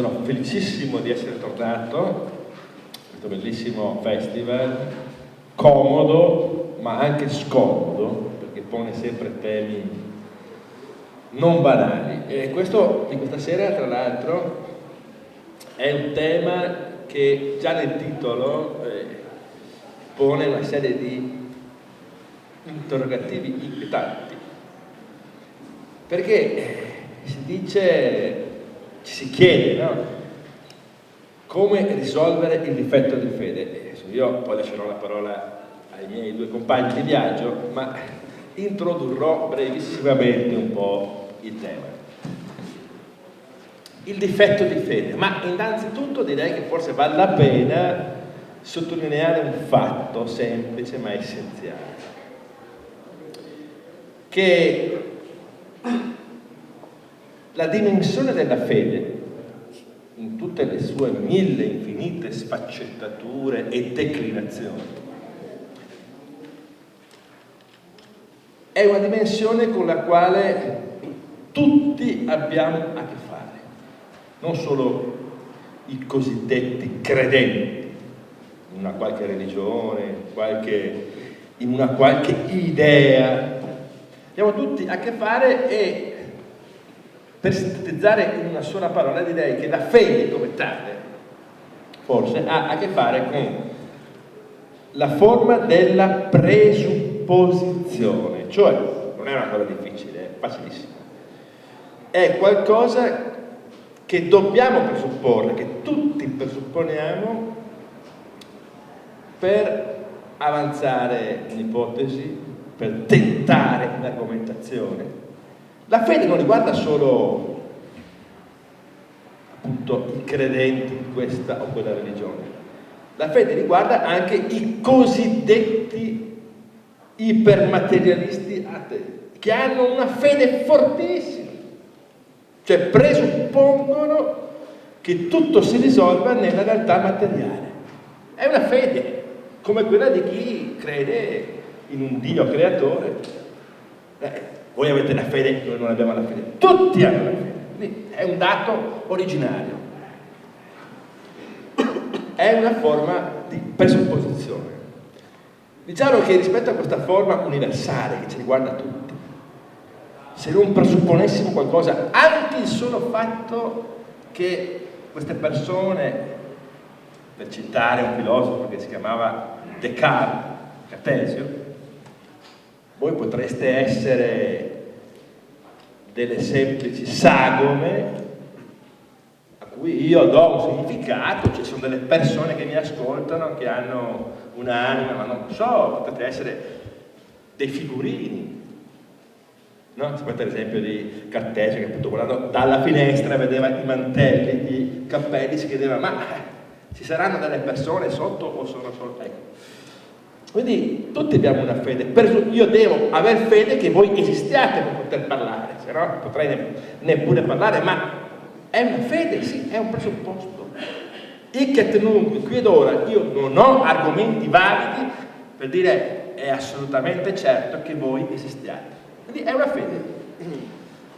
sono felicissimo di essere tornato a questo bellissimo festival, comodo ma anche scomodo, perché pone sempre temi non banali. E questo di questa sera, tra l'altro, è un tema che già nel titolo pone una serie di interrogativi inquietanti, perché si dice, ci si chiede, no? Come risolvere il difetto di fede. Io poi lascerò la parola ai miei due compagni di viaggio, ma introdurrò brevissimamente un po' il tema. Il difetto di fede, ma innanzitutto direi che forse vale la pena sottolineare un fatto semplice ma essenziale, che la dimensione della fede, in tutte le sue mille infinite sfaccettature e declinazioni, è una dimensione con la quale tutti abbiamo a che fare, non solo i cosiddetti credenti in una qualche religione, in una qualche idea. Abbiamo tutti a che fare e, per sintetizzare in una sola parola, direi che la fede come tale forse ha a che fare con la forma della presupposizione, cioè non è una cosa difficile, è facilissima, è qualcosa che dobbiamo presupporre, che tutti presupponiamo per avanzare un'ipotesi, per tentare un'argomentazione. La fede non riguarda solo appunto i credenti di questa o quella religione, la fede riguarda anche i cosiddetti ipermaterialisti atei, che hanno una fede fortissima, cioè presuppongono che tutto si risolva nella realtà materiale. È una fede come quella di chi crede in un Dio creatore. Voi avete la fede, noi non abbiamo la fede, tutti hanno la fede. Quindi è un dato originario, è una forma di presupposizione. Diciamo che rispetto a questa forma universale che ci riguarda tutti, se non presupponessimo qualcosa, anche il solo fatto che queste persone, per citare un filosofo che si chiamava Descartes, Cartesio, voi potreste essere delle semplici sagome a cui io do un significato, ci sono delle persone che mi ascoltano, che hanno un'anima, ma non so, potete essere dei figurini, no? Sapete l'esempio di Cartesio che appunto guardando dalla finestra vedeva i mantelli, i cappelli, si chiedeva ma ci saranno delle persone sotto o sono solo... Ecco. Quindi tutti abbiamo una fede, io devo aver fede che voi esistiate per poter parlare, se no non potrei neppure parlare, ma è una fede, sì, è un presupposto. Hic et nunc, qui ed ora, io non ho argomenti validi per dire è assolutamente certo che voi esistiate. Quindi è una fede.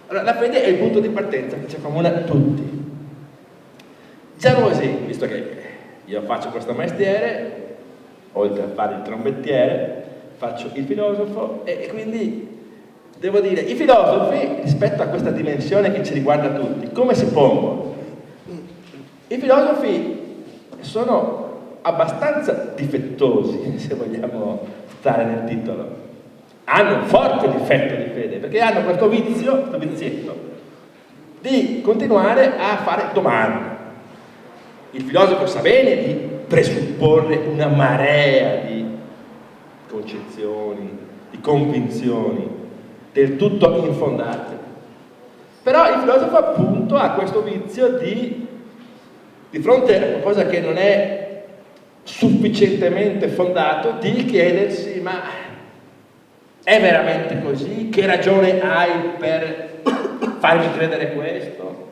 Allora, la fede è il punto di partenza che ci accomuna a tutti. Diciamo così, visto che io faccio questo mestiere, oltre a fare il trombettiere, faccio il filosofo e quindi devo dire, i filosofi rispetto a questa dimensione che ci riguarda tutti, come si pongono? I filosofi sono abbastanza difettosi, se vogliamo stare nel titolo, hanno un forte difetto di fede, perché hanno questo vizietto di continuare a fare domande. Il filosofo sa bene di presupporre una marea di concezioni, di convinzioni del tutto infondate. Però il filosofo appunto ha questo vizio di fronte a qualcosa che non è sufficientemente fondato, di chiedersi ma è veramente così? Che ragione hai per farmi credere questo?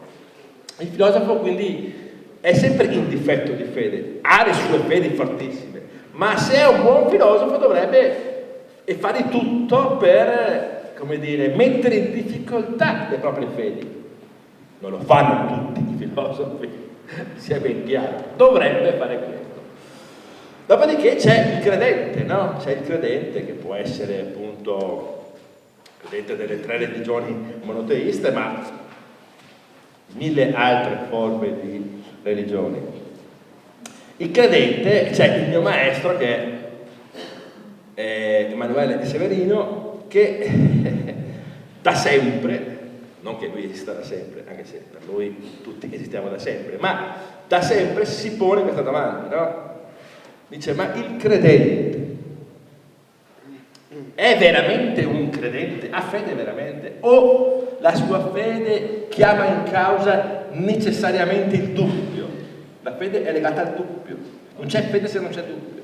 Il filosofo quindi è sempre in difetto di fede, ha le sue fedi fortissime, ma se è un buon filosofo dovrebbe fare di tutto per, come dire, mettere in difficoltà le proprie fedi. Non lo fanno tutti i filosofi, sia ben chiaro, dovrebbe fare questo. Dopodiché c'è il credente, no? C'è il credente che può essere appunto credente delle 3 religioni monoteiste, ma mille altre forme di religioni. Il credente, c'è il mio maestro che è Emanuele Severino, che da sempre, non che lui esista da sempre, anche se per lui tutti esistiamo da sempre, ma da sempre si pone questa domanda, no? Dice, ma il credente è veramente un credente? Ha fede veramente? O la sua fede chiama in causa necessariamente il dubbio? La fede è legata al dubbio, non c'è fede se non c'è dubbio.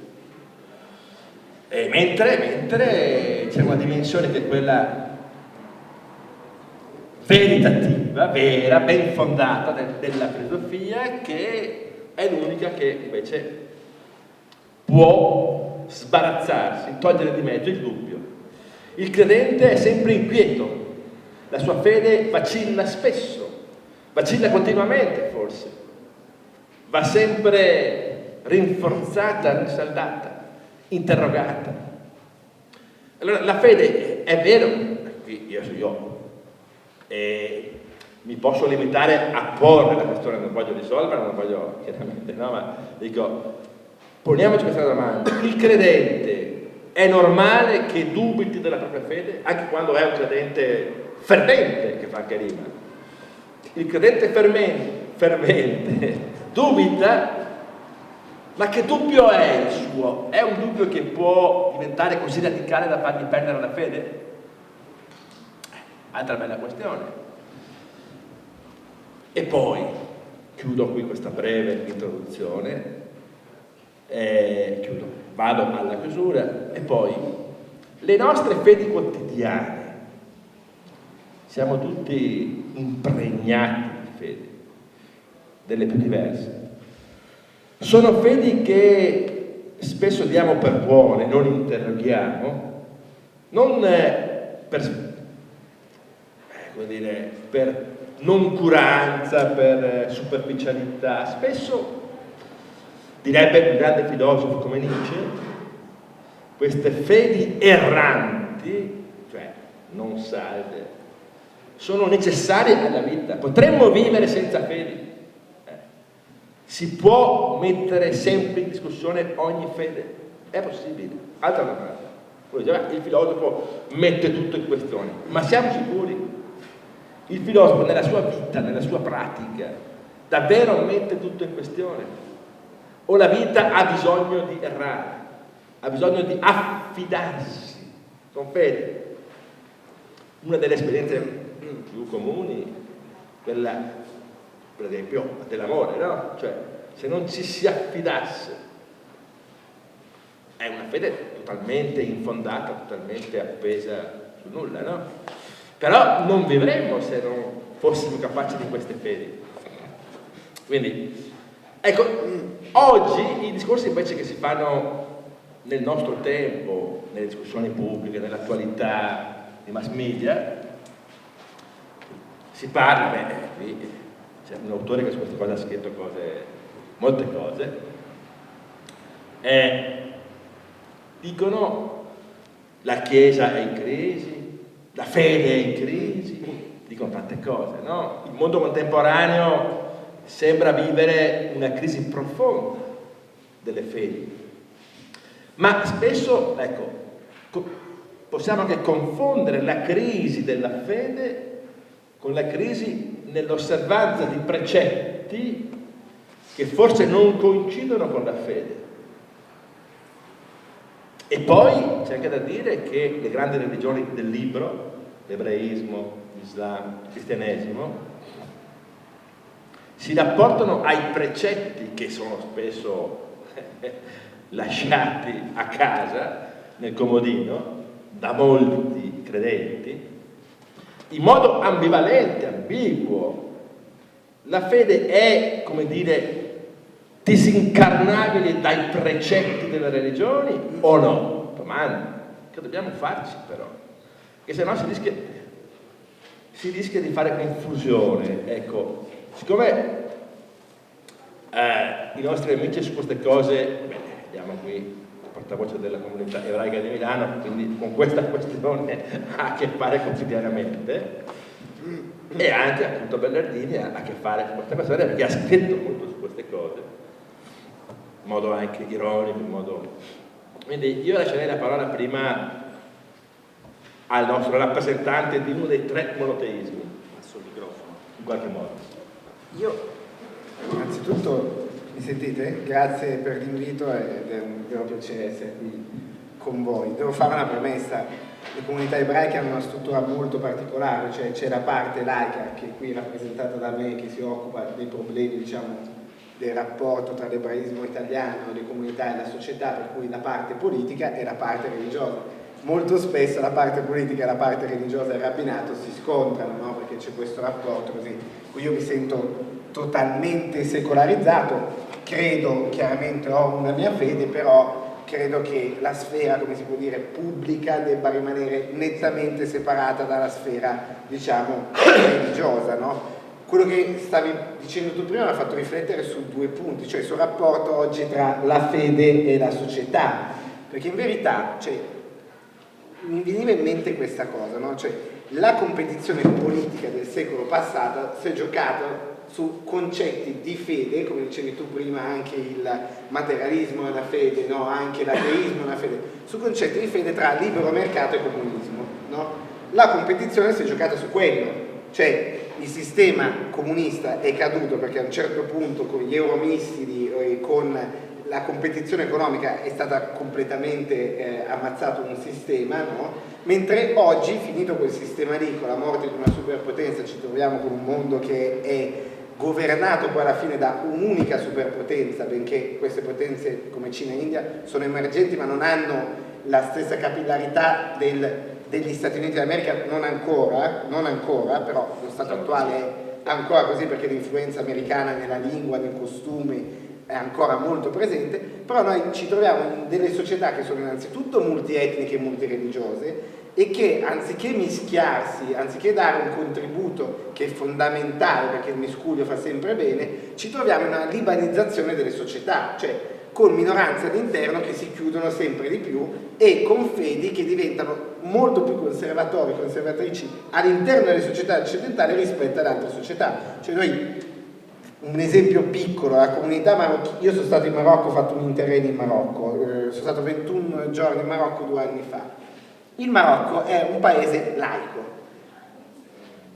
E mentre c'è una dimensione che è quella veritativa, vera, ben fondata della filosofia, che è l'unica che invece può sbarazzarsi, togliere di mezzo il dubbio. Il credente è sempre inquieto, la sua fede vacilla spesso, vacilla continuamente forse, va sempre rinforzata, rinsaldata, interrogata. Allora la fede è vero, qui io mi posso limitare a porre la questione, non voglio risolverla, non voglio chiaramente, no, ma dico, poniamoci questa domanda: il credente è normale che dubiti della propria fede, anche quando è un credente fervente, che fa anche rima? Il credente fervente dubita, ma che dubbio è il suo? È un dubbio che può diventare così radicale da fargli perdere la fede? Altra bella questione. E poi, chiudo qui questa breve introduzione, vado alla chiusura, e poi le nostre fedi quotidiane, siamo tutti impregnati di fedi, delle più diverse. Sono fedi che spesso diamo per buone, non interroghiamo, non per noncuranza, per superficialità. Spesso, direbbe un grande filosofo come Nietzsche, queste fedi erranti, cioè non salde, sono necessarie alla vita. Potremmo vivere senza fedi? Si può mettere sempre in discussione ogni fede? È possibile? Altra domanda. Il filosofo mette tutto in questione, ma siamo sicuri? Il filosofo nella sua vita, nella sua pratica, davvero mette tutto in questione? O la vita ha bisogno di errare, ha bisogno di affidarsi con fede? Una delle esperienze più comuni, quella per esempio dell'amore, no? Cioè, se non ci si affidasse, è una fede totalmente infondata, totalmente appesa sul nulla, no? Però non vivremmo se non fossimo capaci di queste fedi. Quindi, ecco, oggi i discorsi invece che si fanno nel nostro tempo, nelle discussioni pubbliche, nell'attualità, nei mass media, si parla, qui c'è un autore che su queste cose ha scritto molte cose, dicono la Chiesa è in crisi, la fede è in crisi, dicono tante cose, no? Il mondo contemporaneo sembra vivere una crisi profonda delle fedi, ma spesso, ecco, possiamo anche confondere la crisi della fede con la crisi nell'osservanza di precetti che forse non coincidono con la fede. E poi c'è anche da dire che le grandi religioni del libro, l'ebraismo, l'Islam, il cristianesimo, si rapportano ai precetti che sono spesso lasciati a casa, nel comodino, da molti credenti, in modo ambivalente, ambiguo. La fede è, come dire, disincarnabile dai precetti delle religioni o no? Domanda che dobbiamo farci però, che se no si rischia di fare confusione. Ecco, siccome i nostri amici su queste cose, beh, abbiamo qui il portavoce della comunità ebraica di Milano, quindi con questa questione ha a che fare quotidianamente, e anche appunto Bellardini ha a che fare con questa questione perché ha scritto molto su queste cose, in modo anche ironico, in modo... Quindi io lascerei la parola prima al nostro rappresentante di uno dei 3 monoteismi, sul microfono, in qualche modo. Io, innanzitutto, mi sentite? Grazie per l'invito ed è un vero piacere essere qui con voi. Devo fare una premessa: le comunità ebraiche hanno una struttura molto particolare, cioè c'è la parte laica, che è qui rappresentata da me, che si occupa dei problemi, diciamo, del rapporto tra l'ebraismo italiano, le comunità e la società, per cui la parte politica e la parte religiosa. Molto spesso la parte politica e la parte religiosa del rabbinato si scontrano, no? Perché c'è questo rapporto così. Io mi sento totalmente secolarizzato, credo, chiaramente ho una mia fede, però credo che la sfera, come si può dire, pubblica debba rimanere nettamente separata dalla sfera, diciamo, religiosa, no? Quello che stavi dicendo tu prima mi ha fatto riflettere su 2 punti, cioè sul rapporto oggi tra la fede e la società, perché in verità, cioè, mi veniva in mente questa cosa, no? Cioè, la competizione politica del secolo passato si è giocata su concetti di fede, come dicevi tu prima, anche il materialismo è una fede, no? Anche l'ateismo è una fede, su concetti di fede tra libero mercato e comunismo, no? La competizione si è giocata su quello, cioè il sistema comunista è caduto perché a un certo punto con gli euromissili e con la competizione economica è stata completamente ammazzato un sistema, no? Mentre oggi, finito quel sistema lì, con la morte di una superpotenza, ci troviamo con un mondo che è governato poi alla fine da un'unica superpotenza, benché queste potenze come Cina e India sono emergenti ma non hanno la stessa capillarità degli Stati Uniti d'America, non ancora, però lo stato attuale è ancora così perché l'influenza americana nella lingua, nei costumi è ancora molto presente, però noi ci troviamo in delle società che sono innanzitutto multietniche e multireligiose e che anziché mischiarsi, anziché dare un contributo che è fondamentale perché il miscuglio fa sempre bene, ci troviamo in una libanizzazione delle società, cioè con minoranze all'interno che si chiudono sempre di più e con fedi che diventano molto più conservatrici all'interno delle società occidentali rispetto ad altre società. Cioè noi, un esempio piccolo, la comunità marocchina, io sono stato in Marocco, ho fatto un interregno in Marocco, sono stato 21 giorni in Marocco 2 anni fa. Il Marocco è un paese laico.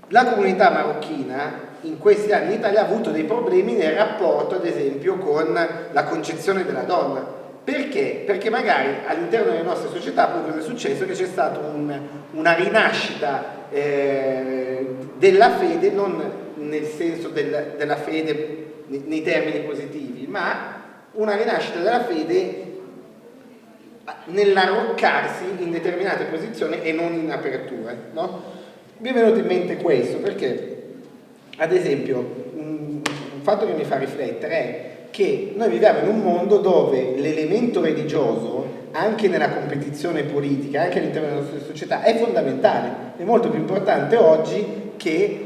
La comunità marocchina in questi anni in Italia ha avuto dei problemi nel rapporto, ad esempio, con la concezione della donna. Perché? Perché magari all'interno delle nostre società poi cosa è successo? Che c'è stata una rinascita della fede, non nel senso della fede nei termini positivi, ma una rinascita della fede nell'arroccarsi in determinate posizioni e non in aperture, no? Mi è venuto in mente questo perché, ad esempio, un fatto che mi fa riflettere è che noi viviamo in un mondo dove l'elemento religioso, anche nella competizione politica, anche all'interno della nostra società, è fondamentale, è molto più importante oggi che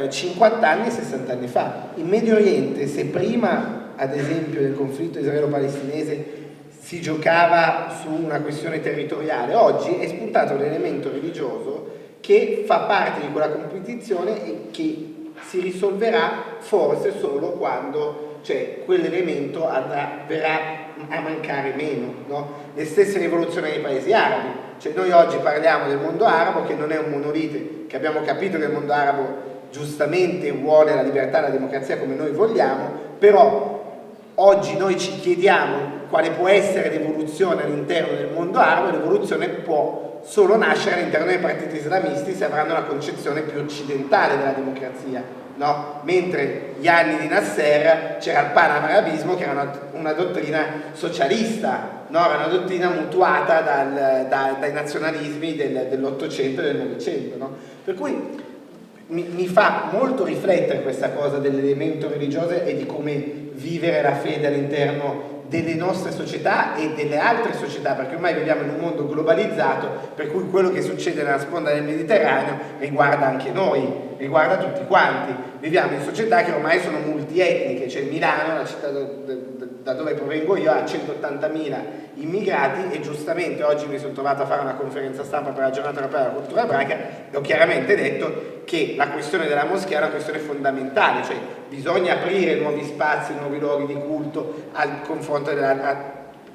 50 anni e 60 anni fa. In Medio Oriente, se prima, ad esempio, del conflitto israelo-palestinese si giocava su una questione territoriale, oggi è spuntato l'elemento religioso che fa parte di quella competizione e che si risolverà forse solo quando, cioè, quell'elemento verrà a mancare meno, no? Le stesse rivoluzioni nei paesi arabi, cioè noi oggi parliamo del mondo arabo che non è un monolite, che abbiamo capito che il mondo arabo giustamente vuole la libertà e la democrazia come noi vogliamo, però oggi noi ci chiediamo quale può essere l'evoluzione all'interno del mondo arabo, e l'evoluzione può solo nascere all'interno dei partiti islamisti se avranno una concezione più occidentale della democrazia, no? Mentre gli anni di Nasser c'era il panarabismo che era una dottrina socialista, no? Era una dottrina mutuata dai nazionalismi dell'Ottocento e del Novecento, no? Per cui mi fa molto riflettere questa cosa dell'elemento religioso e di come vivere la fede all'interno delle nostre società e delle altre società, perché ormai viviamo in un mondo globalizzato, per cui quello che succede nella sponda del Mediterraneo riguarda anche noi, riguarda tutti quanti. Viviamo in società che ormai sono multietniche, cioè Milano, la città da dove provengo io, ha 180.000 immigrati e giustamente oggi mi sono trovato a fare una conferenza stampa per la giornata europea della cultura ebraica e ho chiaramente detto che la questione della moschea è una questione fondamentale, cioè bisogna aprire nuovi spazi, nuovi luoghi di culto al confronto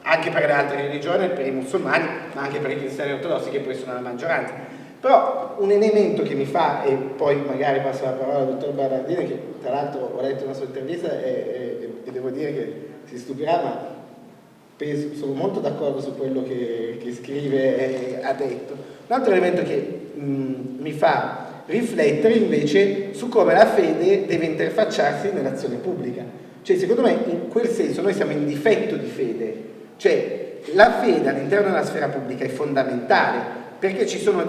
anche per le altre religioni, per i musulmani, ma anche per i cristiani ortodossi che poi sono la maggioranza. Però un elemento che mi fa, e poi magari passo la parola al dottor Ballardini, che tra l'altro ho letto una sua intervista e devo dire che si stupirà, ma sono molto d'accordo su quello che scrive e ha detto. Un altro elemento che mi fa riflettere invece su come la fede deve interfacciarsi nell'azione pubblica. Cioè, secondo me, in quel senso noi siamo in difetto di fede. Cioè, la fede all'interno della sfera pubblica è fondamentale perché ci sono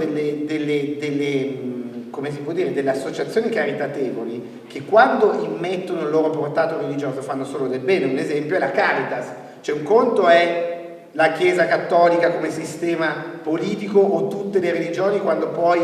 come si può dire, delle associazioni caritatevoli che quando immettono il loro portato religioso fanno solo del bene. Un esempio è la Caritas. Cioè, un conto è la Chiesa cattolica come sistema politico o tutte le religioni quando poi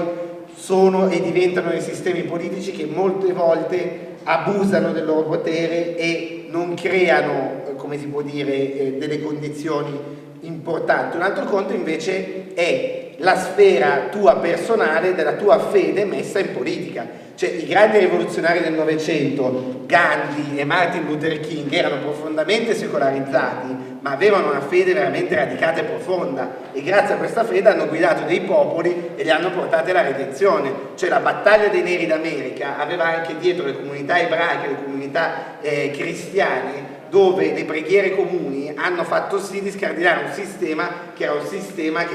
sono e diventano dei sistemi politici che molte volte abusano del loro potere e non creano, come si può dire, delle condizioni importanti. Un altro conto invece è la sfera tua personale della tua fede messa in politica. Cioè, i grandi rivoluzionari del Novecento, Gandhi e Martin Luther King, erano profondamente secolarizzati, ma avevano una fede veramente radicata e profonda e grazie a questa fede hanno guidato dei popoli e li hanno portati alla redenzione. Cioè, la battaglia dei neri d'America aveva anche dietro le comunità ebraiche, le comunità cristiane, dove le preghiere comuni hanno fatto sì di scardinare un sistema che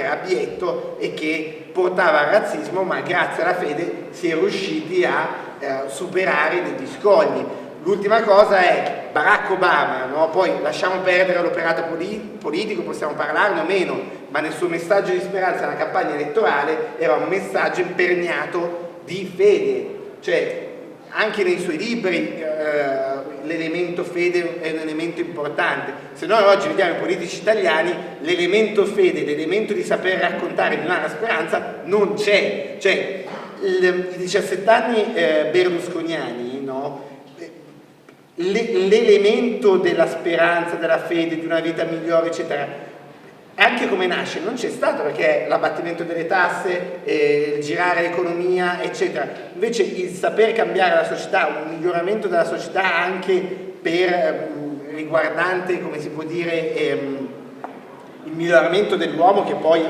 era abietto e che portava al razzismo, ma grazie alla fede si è riusciti a superare degli scogli. L'ultima cosa è Barack Obama, no? Poi lasciamo perdere l'operato politico, possiamo parlarne o meno, ma nel suo messaggio di speranza nella campagna elettorale era un messaggio imperniato di fede, cioè anche nei suoi libri l'elemento fede è un elemento importante. Se noi oggi vediamo i politici italiani, l'elemento fede, l'elemento di saper raccontare di una speranza non c'è. Cioè, i 17 anni berlusconiani, no? L'elemento della speranza, della fede, di una vita migliore, eccetera, anche come nasce non c'è stato, perché l'abbattimento delle tasse, girare l'economia, eccetera. Invece il saper cambiare la società, un miglioramento della società anche per riguardante, come si può dire, il miglioramento dell'uomo, che poi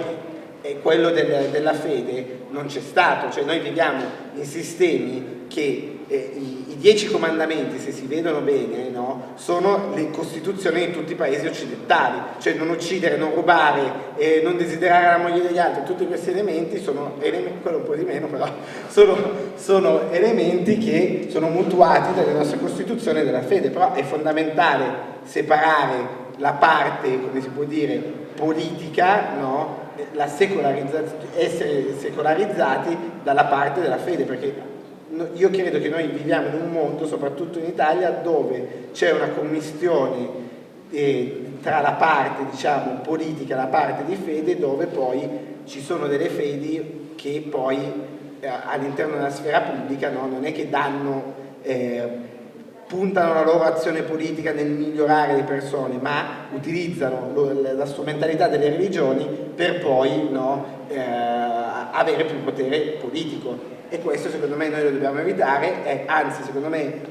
è quello della fede, non c'è stato. Cioè, noi viviamo in sistemi che i 10 comandamenti, se si vedono bene, no, sono le costituzioni di tutti i paesi occidentali. Cioè, non uccidere, non rubare, non desiderare la moglie degli altri, tutti questi elementi sono elementi, quello un po' di meno però, sono elementi che sono mutuati dalle nostre costituzioni e della fede. Però è fondamentale separare la parte, come si può dire, politica, no? La essere secolarizzati dalla parte della fede, perché io credo che noi viviamo in un mondo, soprattutto in Italia, dove c'è una commistione tra la parte, diciamo, politica e la parte di fede, dove poi ci sono delle fedi che poi all'interno della sfera pubblica, no, non è che puntano la loro azione politica nel migliorare le persone, ma utilizzano la strumentalità delle religioni per poi, no, avere più potere politico. E questo secondo me noi lo dobbiamo evitare, anzi secondo me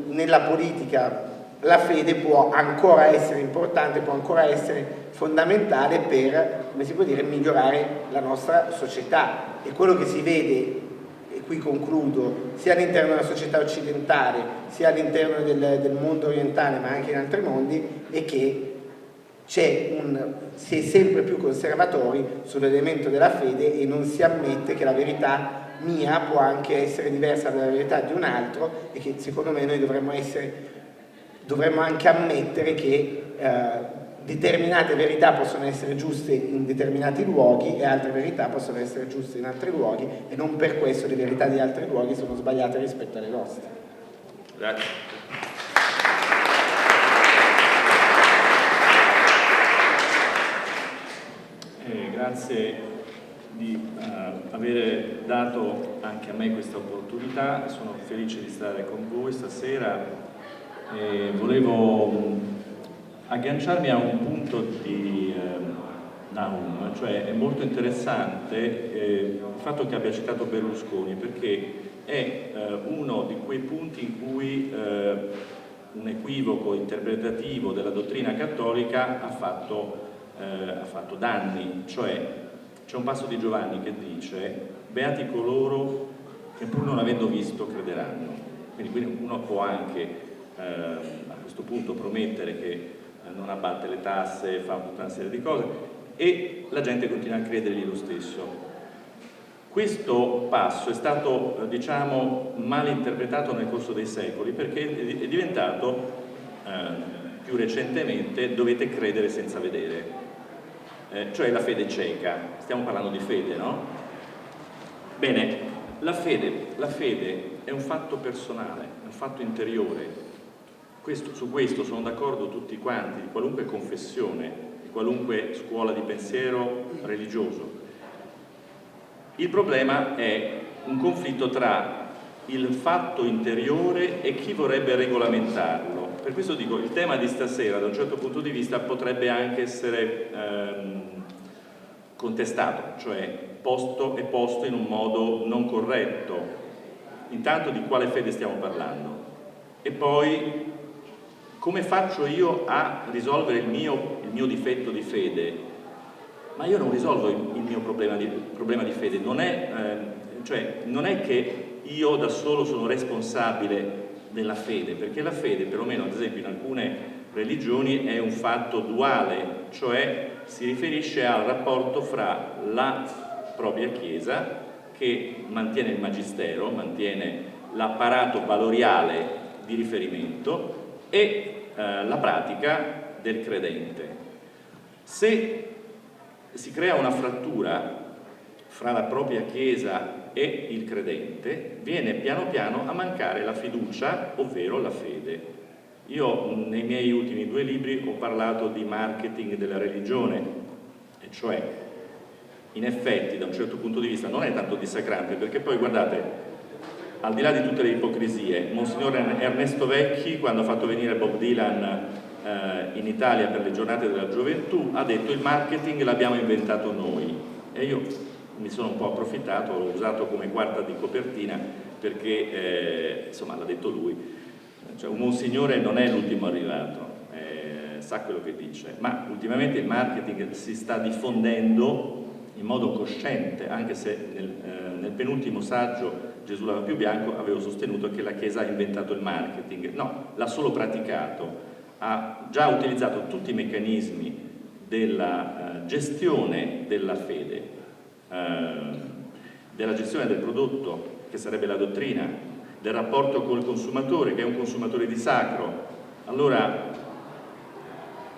nella politica la fede può ancora essere importante, può ancora essere fondamentale per, come si può dire, migliorare la nostra società. E quello che si vede, e qui concludo, sia all'interno della società occidentale, sia all'interno del mondo orientale, ma anche in altri mondi, è che si è sempre più conservatori sull'elemento della fede e non si ammette che la verità mia può anche essere diversa dalla verità di un altro, e che secondo me noi dovremmo anche ammettere che determinate verità possono essere giuste in determinati luoghi e altre verità possono essere giuste in altri luoghi, e non per questo le verità di altri luoghi sono sbagliate rispetto alle nostre. Grazie. Grazie di avere dato anche a me questa opportunità, sono felice di stare con voi stasera e volevo agganciarmi a un punto di Nahum, cioè è molto interessante il fatto che abbia citato Berlusconi, perché è uno di quei punti in cui un equivoco interpretativo della dottrina cattolica ha fatto danni. Cioè c'è un passo di Giovanni che dice: beati coloro che pur non avendo visto crederanno. Quindi uno può anche a questo punto promettere che non abbatte le tasse, fa tutta una serie di cose e la gente continua a credergli lo stesso. Questo passo è stato, diciamo, mal interpretato nel corso dei secoli, perché è diventato più recentemente dovete credere senza vedere, cioè la fede cieca. Stiamo parlando di fede, no? Bene, la fede è un fatto personale, è un fatto interiore. Su questo sono d'accordo tutti quanti, di qualunque confessione, di qualunque scuola di pensiero religioso. Il problema è un conflitto tra il fatto interiore e chi vorrebbe regolamentarlo. Per questo dico, il tema di stasera da un certo punto di vista potrebbe anche essere contestato, cioè posto in un modo non corretto. Intanto di quale fede stiamo parlando? E poi come faccio io a risolvere il mio difetto di fede? Ma io non risolvo il mio problema di fede, non è che io da solo sono responsabile della fede, perché la fede, perlomeno ad esempio in alcune religioni, è un fatto duale, cioè si riferisce al rapporto fra la propria Chiesa, che mantiene il magistero, mantiene l'apparato valoriale di riferimento, e la pratica del credente. Se si crea una frattura fra la propria Chiesa e il credente, viene piano piano a mancare la fiducia, ovvero la fede. Io nei miei ultimi 2 libri ho parlato di marketing della religione, e cioè in effetti da un certo punto di vista non è tanto dissacrante, perché poi guardate, al di là di tutte le ipocrisie, Monsignor Ernesto Vecchi, quando ha fatto venire Bob Dylan in Italia per le giornate della gioventù, ha detto: il marketing l'abbiamo inventato noi. E io mi sono un po' approfittato, l'ho usato come quarta di copertina, perché insomma l'ha detto lui, cioè un monsignore non è l'ultimo arrivato, sa quello che dice. Ma ultimamente il marketing si sta diffondendo in modo cosciente, anche se nel penultimo saggio Gesù l'aveva più bianco avevo sostenuto che la Chiesa ha inventato il marketing. No, l'ha solo praticato, ha già utilizzato tutti i meccanismi della gestione della fede, della gestione del prodotto, che sarebbe la dottrina, del rapporto col consumatore, che è un consumatore di sacro. Allora,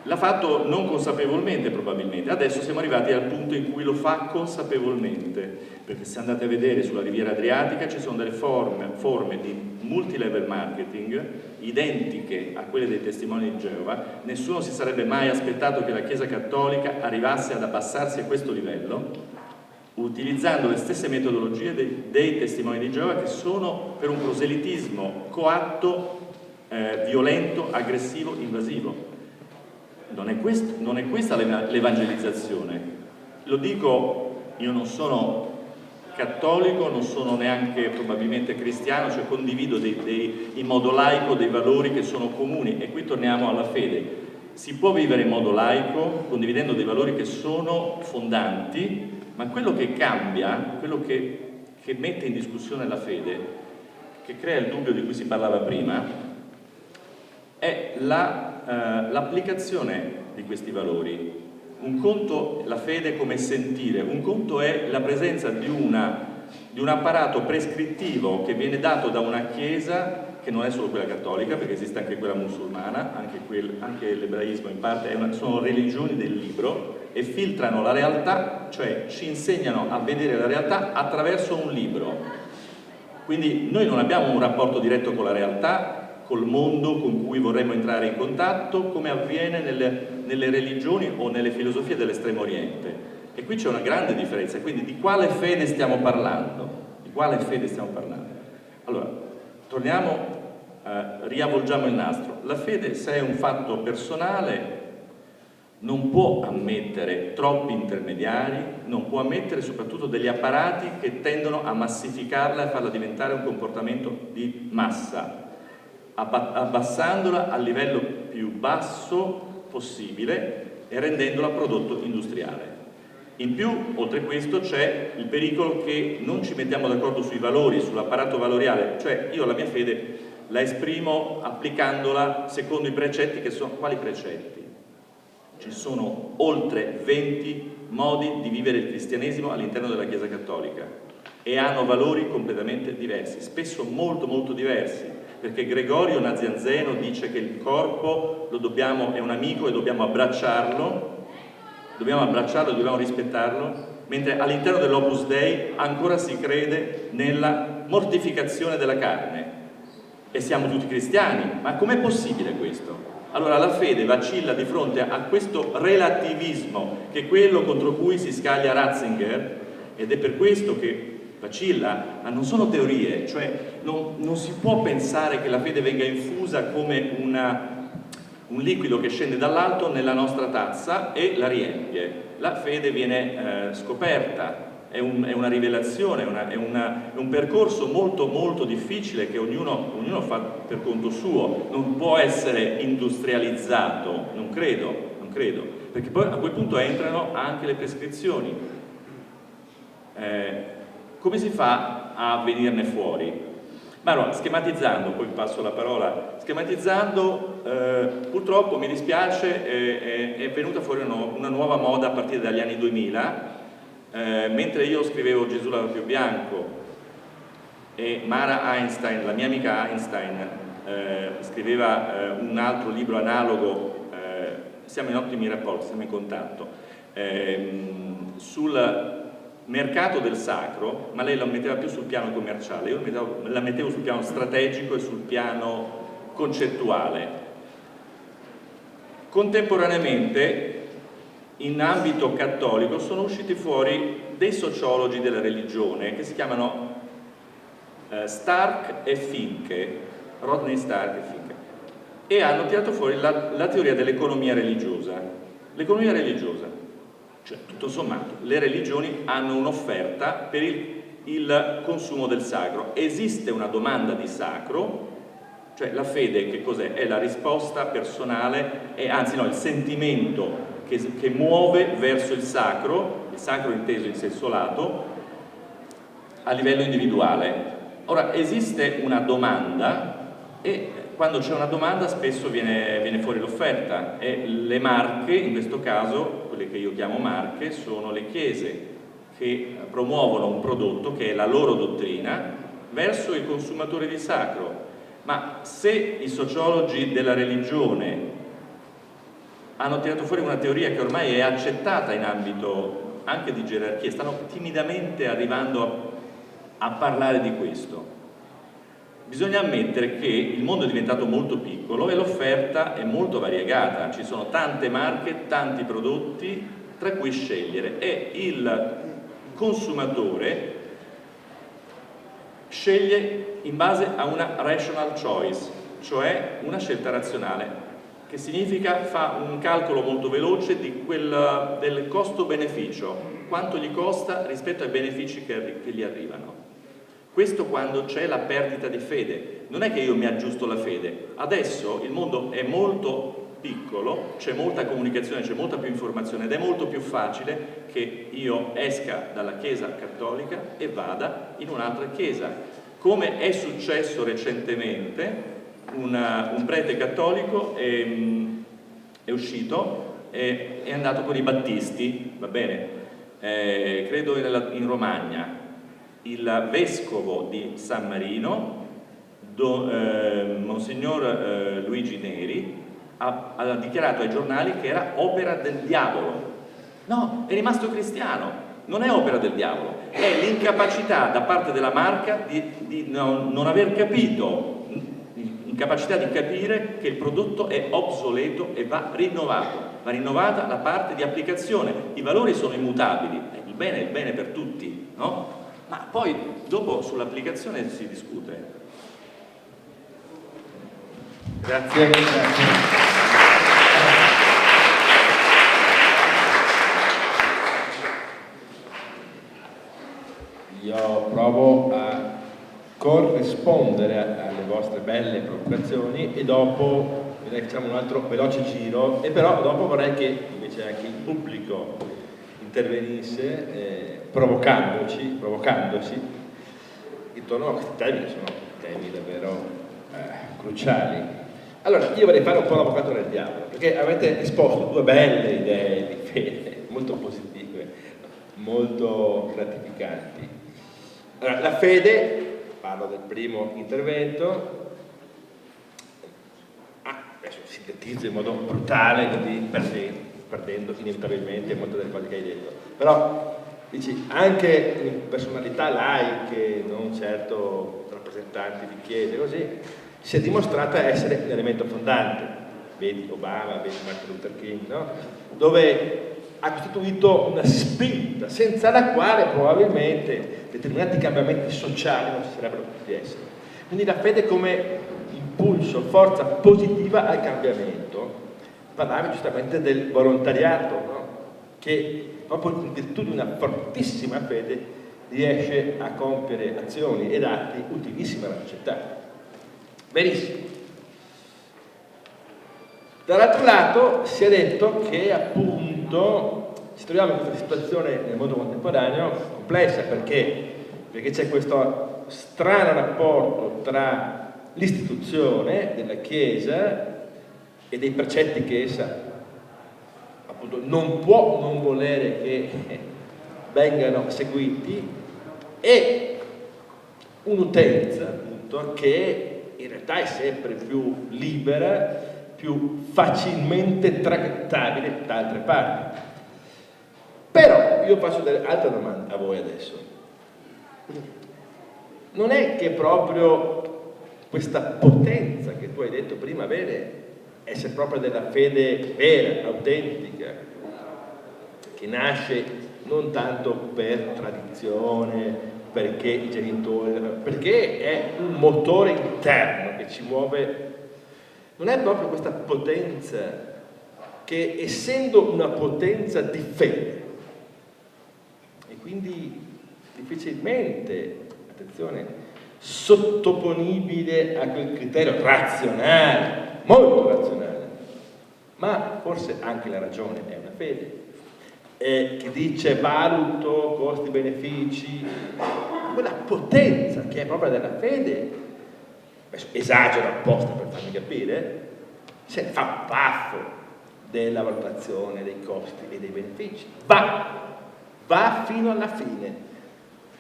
l'ha fatto non consapevolmente probabilmente, adesso siamo arrivati al punto in cui lo fa consapevolmente, perché se andate a vedere sulla Riviera Adriatica ci sono delle forme di multilevel marketing identiche a quelle dei testimoni di Geova. Nessuno si sarebbe mai aspettato che la Chiesa Cattolica arrivasse ad abbassarsi a questo livello, utilizzando le stesse metodologie dei testimoni di Geova, che sono per un proselitismo coatto, violento, aggressivo, invasivo. Non è questa l'evangelizzazione. Lo dico, io non sono cattolico, non sono neanche probabilmente cristiano, cioè condivido in modo laico dei valori che sono comuni, e qui torniamo alla fede. Si può vivere in modo laico condividendo dei valori che sono fondanti, ma quello che cambia, quello che mette in discussione la fede, che crea il dubbio di cui si parlava prima, è l'applicazione di questi valori. Un conto è la fede come sentire, un conto è la presenza di un apparato prescrittivo che viene dato da una Chiesa, che non è solo quella cattolica, perché esiste anche quella musulmana, anche l'ebraismo in parte sono religioni del libro, e filtrano la realtà, cioè ci insegnano a vedere la realtà attraverso un libro. Quindi noi non abbiamo un rapporto diretto con la realtà, col mondo con cui vorremmo entrare in contatto, come avviene nelle religioni o nelle filosofie dell'Estremo Oriente. E qui c'è una grande differenza. Quindi di quale fede stiamo parlando? Di quale fede stiamo parlando? Allora, torniamo, riavvolgiamo il nastro. La fede, se è un fatto personale, non può ammettere troppi intermediari, non può ammettere soprattutto degli apparati che tendono a massificarla e farla diventare un comportamento di massa, abbassandola al livello più basso possibile e rendendola prodotto industriale. In più, oltre a questo, c'è il pericolo che non ci mettiamo d'accordo sui valori, sull'apparato valoriale, cioè io la mia fede la esprimo applicandola secondo i precetti che sono... Quali precetti? Ci sono oltre 20 modi di vivere il cristianesimo all'interno della Chiesa Cattolica e hanno valori completamente diversi, spesso molto molto diversi, perché Gregorio Nazianzeno dice che il corpo è un amico e dobbiamo abbracciarlo, dobbiamo rispettarlo, mentre all'interno dell'Opus Dei ancora si crede nella mortificazione della carne e siamo tutti cristiani. Ma com'è possibile questo? Allora la fede vacilla di fronte a questo relativismo che è quello contro cui si scaglia Ratzinger, ed è per questo che vacilla, ma non sono teorie, cioè non si può pensare che la fede venga infusa come un liquido che scende dall'alto nella nostra tazza e la riempie. La fede viene scoperta, è una rivelazione, è un percorso molto molto difficile che ognuno fa per conto suo, non può essere industrializzato, non credo, perché poi a quel punto entrano anche le prescrizioni. Come si fa a venirne fuori? Ma allora, schematizzando, poi passo la parola, schematizzando, purtroppo mi dispiace, è venuta fuori una nuova moda a partire dagli anni 2000, mentre io scrivevo Gesù l'aveva più bianco e Mara Einstein, la mia amica Einstein, scriveva un altro libro analogo, siamo in ottimi rapporti, siamo in contatto, sul mercato del sacro, ma lei la metteva più sul piano commerciale, io la mettevo sul piano strategico e sul piano concettuale. Contemporaneamente, in ambito cattolico, sono usciti fuori dei sociologi della religione che si chiamano Stark e Finke, Rodney Stark e Finke, e hanno tirato fuori la teoria dell'economia religiosa. L'economia religiosa, cioè tutto sommato, le religioni hanno un'offerta per il consumo del sacro. Esiste una domanda di sacro, cioè la fede che cos'è? È la risposta personale, il sentimento che muove verso il sacro inteso in senso lato, a livello individuale. Ora, esiste una domanda e quando c'è una domanda spesso viene fuori l'offerta, e le marche, in questo caso, quelle che io chiamo marche, sono le chiese che promuovono un prodotto che è la loro dottrina verso il consumatore di sacro. Ma se i sociologi della religione hanno tirato fuori una teoria che ormai è accettata in ambito anche di gerarchia, stanno timidamente arrivando a parlare di questo, bisogna ammettere che il mondo è diventato molto piccolo e l'offerta è molto variegata, ci sono tante marche, tanti prodotti tra cui scegliere, e il consumatore sceglie in base a una rational choice, cioè una scelta razionale, che significa fa un calcolo molto veloce del costo-beneficio, quanto gli costa rispetto ai benefici che gli arrivano. Questo quando c'è la perdita di fede. Non è che io mi aggiusto la fede, adesso il mondo è molto piccolo, c'è molta comunicazione, c'è molta più informazione ed è molto più facile che io esca dalla Chiesa cattolica e vada in un'altra chiesa, come è successo recentemente. Un prete cattolico è uscito, è andato con i battisti, va bene, credo in Romagna. Il vescovo di San Marino, Monsignor Luigi Neri, ha dichiarato ai giornali che era opera del diavolo. No, è rimasto cristiano, non è opera del diavolo, è l'incapacità da parte della marca di non aver capito, incapacità di capire che il prodotto è obsoleto e va rinnovato, va rinnovata la parte di applicazione. I valori sono immutabili, il bene è il bene per tutti, no? ma poi dopo sull'applicazione si discute. Grazie. Io provo a corrispondere alle vostre belle provocazioni e dopo facciamo un altro veloce giro, e però dopo vorrei che invece anche il pubblico intervenisse provocandosi intorno a questi temi che sono temi davvero cruciali. Allora, io vorrei fare un po' l'avvocato del diavolo, perché avete esposto due belle idee di fede, molto positive, molto gratificanti. Allora, la fede, parlo del primo intervento, adesso sintetizzo in modo brutale, quindi perdendo inevitabilmente molte delle cose che hai detto, però dici, anche in personalità laiche, non certo rappresentanti di chiese, così, si è dimostrata essere un elemento fondante. Vedi Obama, vedi Martin Luther King, no? Dove ha costituito una spinta senza la quale probabilmente determinati cambiamenti sociali non ci sarebbero potuti essere. Quindi la fede come impulso, forza positiva al cambiamento. Parlavi giustamente del volontariato, no? Che proprio in virtù di una fortissima fede riesce a compiere azioni ed atti utilissimi alla società. Verissimo. Dall'altro lato si è detto che appunto ci troviamo in questa situazione nel mondo contemporaneo complessa, perché c'è questo strano rapporto tra l'istituzione della Chiesa e dei precetti che essa appunto non può non volere che vengano seguiti, e un'utenza appunto che in realtà è sempre più libera, più facilmente tractabile da altre parti. Però io faccio delle altre domande a voi adesso. Non è che proprio questa potenza che tu hai detto prima avere essere proprio della fede vera, autentica, che nasce non tanto per tradizione, perché i genitori, perché è un motore interno che ci muove. Non è proprio questa potenza che, essendo una potenza di fede e quindi difficilmente, attenzione, sottoponibile a quel criterio razionale, molto razionale, ma forse anche la ragione è una fede, che dice valuto costi-benefici, quella potenza che è proprio della fede, esagero apposta per farmi capire, se fa un baffo della valutazione dei costi e dei benefici, va fino alla fine,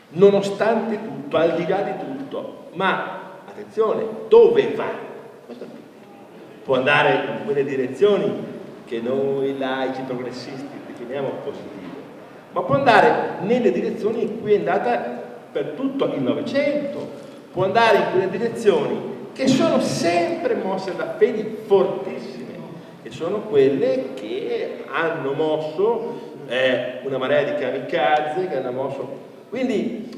nonostante tutto, al di là di tutto, ma attenzione, dove va? Questo può andare in quelle direzioni che noi laici progressisti definiamo positive, ma può andare nelle direzioni in cui è andata per tutto il Novecento, può andare in quelle direzioni che sono sempre mosse da fedi fortissime, che sono quelle che hanno mosso una marea di kamikaze, che hanno mosso. Quindi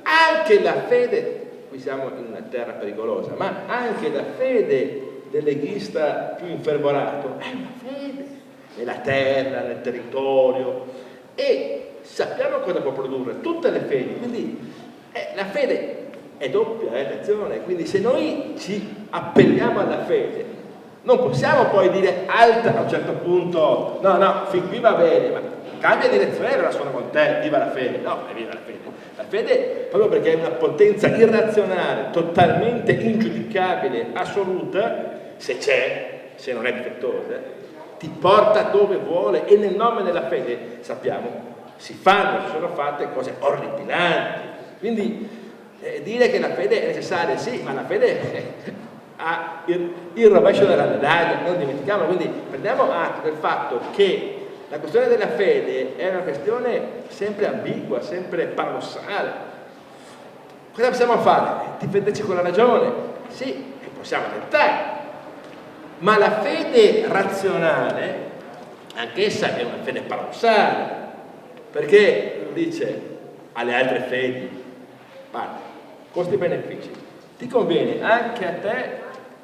anche la fede, qui siamo in una terra pericolosa, ma anche la fede del leghista più infervorato è una fede nella terra, nel territorio, e sappiamo cosa può produrre tutte le fedi. Quindi la fede è doppia, è l'azione, quindi se noi ci appelliamo alla fede non possiamo poi dire alta a un certo punto, no, fin qui va bene, ma cambia direzione e allora sono con te, viva la fede. No, è viva la fede. La fede, proprio perché è una potenza irrazionale, totalmente ingiudicabile, assoluta, se c'è, se non è difettosa, ti porta dove vuole, e nel nome della fede, sappiamo, si sono fatte cose orripilanti. Quindi dire che la fede è necessaria, sì, ma la fede ha il rovescio della medaglia, non dimentichiamo. Quindi prendiamo atto del fatto che la questione della fede è una questione sempre ambigua, sempre paradossale. Cosa possiamo fare? Difenderci con la ragione? Sì, possiamo tentare, ma la fede razionale, anch'essa è una fede paradossale, perché dice alle altre fedi. Guarda, costi-benefici. Ti conviene anche a te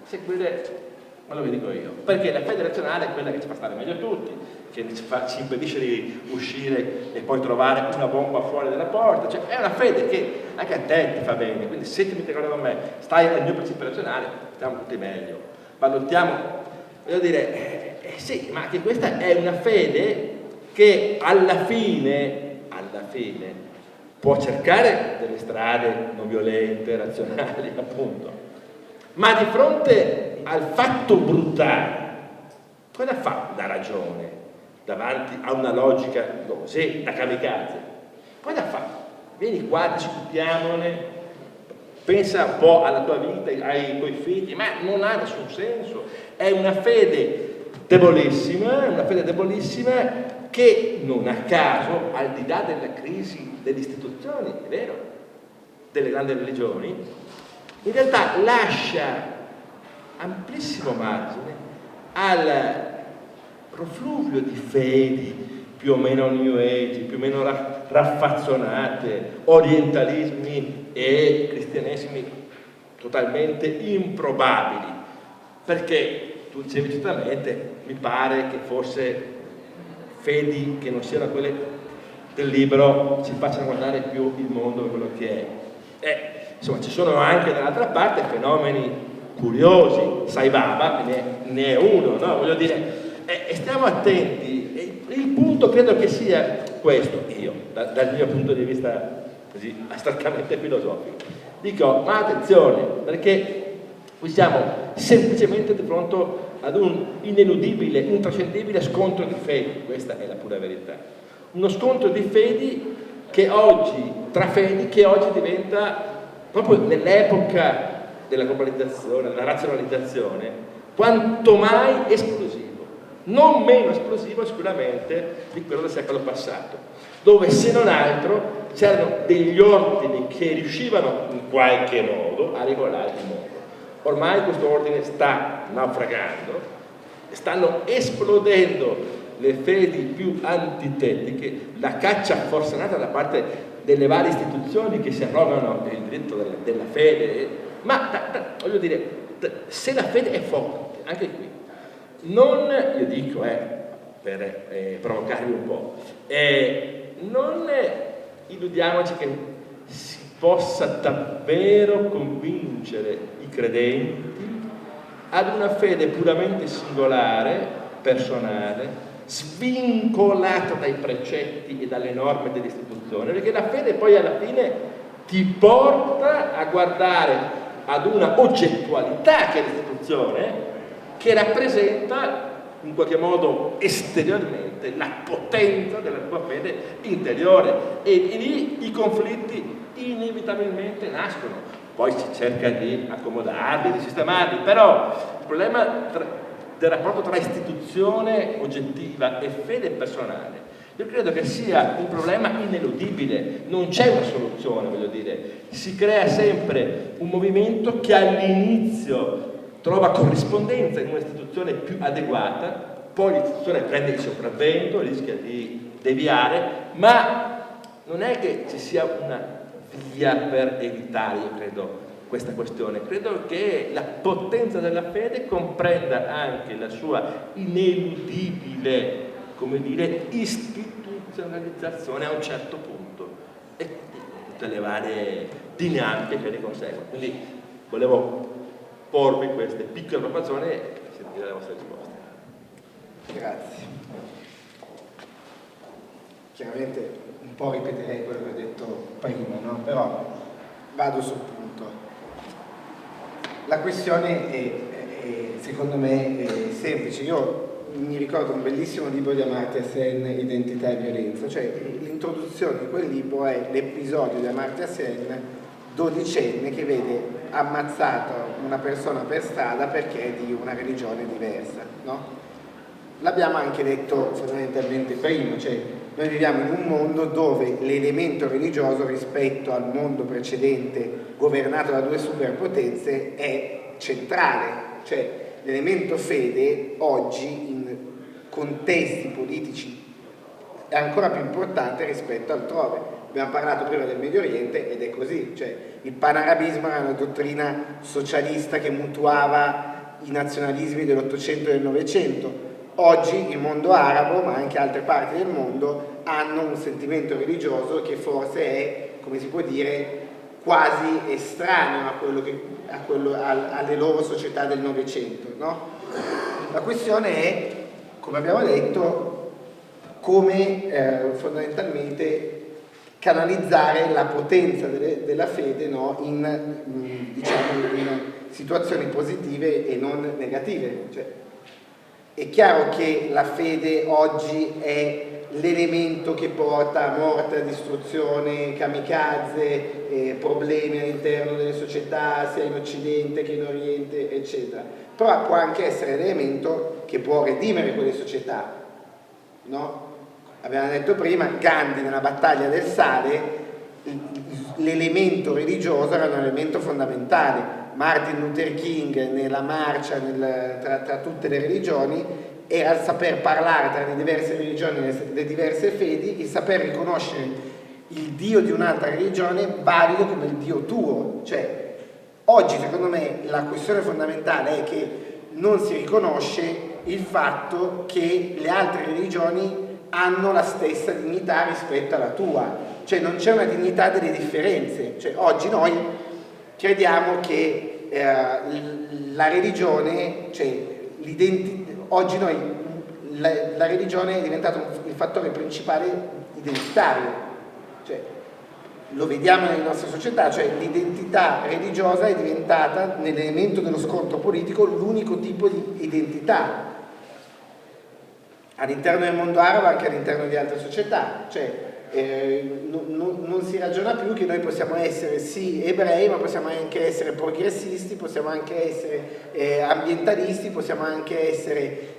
seguire quello che dico io, perché la fede razionale è quella che ci fa stare meglio tutti, che ci impedisce di uscire e poi trovare una bomba fuori dalla porta, cioè è una fede che anche a te ti fa bene, quindi se ti metti d'accordo con me, stai al mio principio razionale, stiamo tutti meglio, valutiamo, voglio dire, sì, ma che questa è una fede che alla fine può cercare delle strade non violente, razionali, appunto, ma di fronte al fatto brutale, cosa fa la ragione davanti a una logica così, da kamikaze? Cosa fa? Vieni qua, discutiamone, pensa un po' alla tua vita, ai tuoi figli, ma non ha nessun senso, è una fede debolissima, che non a caso, al di là della crisi delle istituzioni, è vero, delle grandi religioni, in realtà lascia amplissimo margine al profluvio di fedi più o meno new age, più o meno raffazzonate, orientalismi e cristianesimi totalmente improbabili, perché tu dicevi giustamente, mi pare che forse fedi che non siano quelle del libro ci facciano guardare più il mondo per quello che è. Insomma, ci sono anche dall'altra parte fenomeni curiosi, Sai Baba ne è uno, no? Voglio dire, e stiamo attenti, il punto credo che sia questo, io, dal mio punto di vista così astrattamente filosofico, dico, ma attenzione, perché qui siamo semplicemente di fronte ad un ineludibile, intrascendibile scontro di fedi, questa è la pura verità, uno scontro di fedi che oggi, tra fedi, che oggi diventa proprio nell'epoca della globalizzazione, della razionalizzazione, quanto mai esplosivo, non meno esplosivo sicuramente di quello del secolo passato, dove se non altro c'erano degli ordini che riuscivano in qualche modo a regolare il mondo. Ormai questo ordine sta naufragando, stanno esplodendo le fedi più antitetiche, la caccia forsennata da parte delle varie istituzioni che si arrogano il diritto della fede, ma voglio dire, se la fede è forte, anche qui, non, io dico, per provocarvi un po', non illudiamoci che si possa davvero convincere i credenti ad una fede puramente singolare, personale, svincolata dai precetti e dalle norme dell'istituzione, perché la fede poi alla fine ti porta a guardare ad una oggettualità che è l'istituzione, che rappresenta in qualche modo esteriormente la potenza della tua fede interiore, e lì i conflitti inevitabilmente nascono, poi si cerca di accomodarli, di sistemarli, però il problema del rapporto tra istituzione oggettiva e fede personale, io credo che sia un problema ineludibile, non c'è una soluzione, voglio dire, si crea sempre un movimento che all'inizio trova corrispondenza in un'istituzione più adeguata, poi l'istituzione prende il sopravvento, rischia di deviare, ma non è che ci sia una via per evitare, io credo, questa questione. Credo che la potenza della fede comprenda anche la sua ineludibile, come dire, istituzionalizzazione a un certo punto e tutte le varie dinamiche che ne conseguono. Quindi volevo porvi queste piccole provocazioni e sentire le vostre risposte. Grazie. Chiaramente un po' ripeterei quello che ho detto prima, no? Però vado sul punto. La questione è secondo me è semplice. Io mi ricordo un bellissimo libro di Amartya Sen, Identità e violenza, cioè l'introduzione di quel libro è l'episodio di Amartya Sen, 12enne, che vede ammazzata una persona per strada perché è di una religione diversa, no? L'abbiamo anche detto fondamentalmente prima, cioè noi viviamo in un mondo dove l'elemento religioso rispetto al mondo precedente governato da due superpotenze è centrale, cioè l'elemento fede oggi in contesti politici è ancora più importante rispetto altrove. Abbiamo parlato prima del Medio Oriente ed è così, cioè il panarabismo era una dottrina socialista che mutuava i nazionalismi dell'Ottocento e del Novecento. Oggi il mondo arabo, ma anche altre parti del mondo, hanno un sentimento religioso che forse è, come si può dire, quasi estraneo alle loro società del Novecento, no? La questione è, come abbiamo detto, come fondamentalmente canalizzare la potenza della fede, no? Diciamo, in situazioni positive e non negative. Cioè, è chiaro che la fede oggi è l'elemento che porta a morte, a distruzione, kamikaze, problemi all'interno delle società, sia in Occidente che in Oriente, eccetera. Però può anche essere l'elemento che può redimere quelle società, no? Abbiamo detto prima, Gandhi nella battaglia del sale, l'elemento religioso era un elemento fondamentale. Martin Luther King nella marcia tra tutte le religioni era il saper parlare tra le diverse religioni, le diverse fedi, il saper riconoscere il Dio di un'altra religione valido come il Dio tuo. Cioè, oggi secondo me la questione fondamentale è che non si riconosce il fatto che le altre religioni hanno la stessa dignità rispetto alla tua, cioè non c'è una dignità delle differenze. Cioè, oggi noi crediamo che la religione, cioè oggi noi la religione è diventato il fattore principale identitario, cioè lo vediamo nelle nostre società, cioè l'identità religiosa è diventata nell'elemento dello scontro politico l'unico tipo di identità all'interno del mondo arabo, anche all'interno di altre società. Cioè non si ragiona più che noi possiamo essere sì ebrei, ma possiamo anche essere progressisti, possiamo anche essere ambientalisti, possiamo anche essere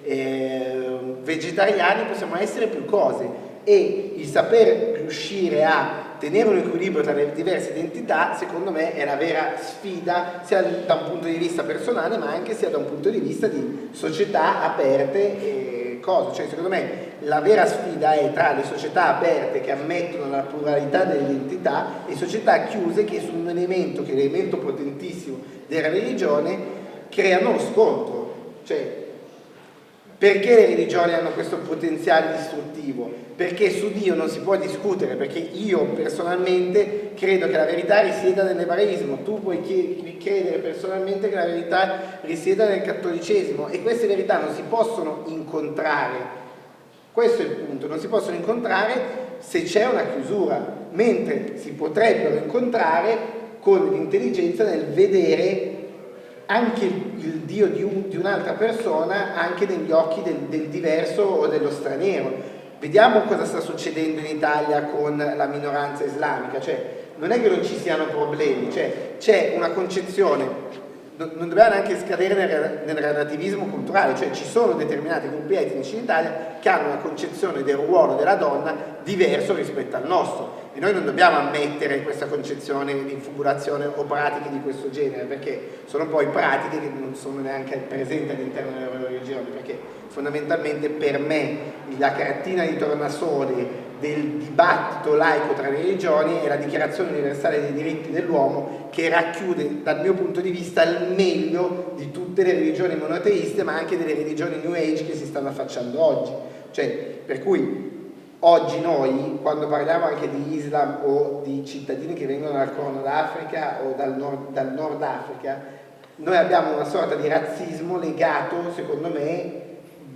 vegetariani, possiamo essere più cose, e il saper riuscire a tenere un equilibrio tra le diverse identità secondo me è la vera sfida, sia da un punto di vista personale ma anche sia da un punto di vista di società aperte e cose. Cioè, secondo me la vera sfida è tra le società aperte che ammettono la pluralità delle identità e società chiuse che su un elemento che è l'elemento potentissimo della religione creano lo scontro. Cioè, perché le religioni hanno questo potenziale distruttivo? Perché su Dio non si può discutere, perché io personalmente credo che la verità risieda nell'ebraismo, tu puoi credere personalmente che la verità risieda nel cattolicesimo, e queste verità non si possono incontrare. Questo è il punto, non si possono incontrare se c'è una chiusura, mentre si potrebbero incontrare con l'intelligenza nel vedere anche il Dio di un'altra persona anche negli occhi del diverso o dello straniero. Vediamo cosa sta succedendo in Italia con la minoranza islamica, cioè non è che non ci siano problemi, cioè c'è una concezione, non dobbiamo neanche scadere nel relativismo culturale, cioè ci sono determinati gruppi etnici in Italia che hanno una concezione del ruolo della donna diverso rispetto al nostro, e noi non dobbiamo ammettere questa concezione di infibulazione o pratiche di questo genere, perché sono poi pratiche che non sono neanche presenti all'interno delle loro religioni, perché fondamentalmente per me la cartina di tornasole del dibattito laico tra le religioni è la Dichiarazione Universale dei Diritti dell'Uomo, che racchiude dal mio punto di vista il meglio di tutte le religioni monoteiste, ma anche delle religioni New Age che si stanno affacciando oggi. Cioè, per cui oggi noi, quando parliamo anche di Islam o di cittadini che vengono dal Corno d'Africa o dal Nord Africa, noi abbiamo una sorta di razzismo legato, secondo me,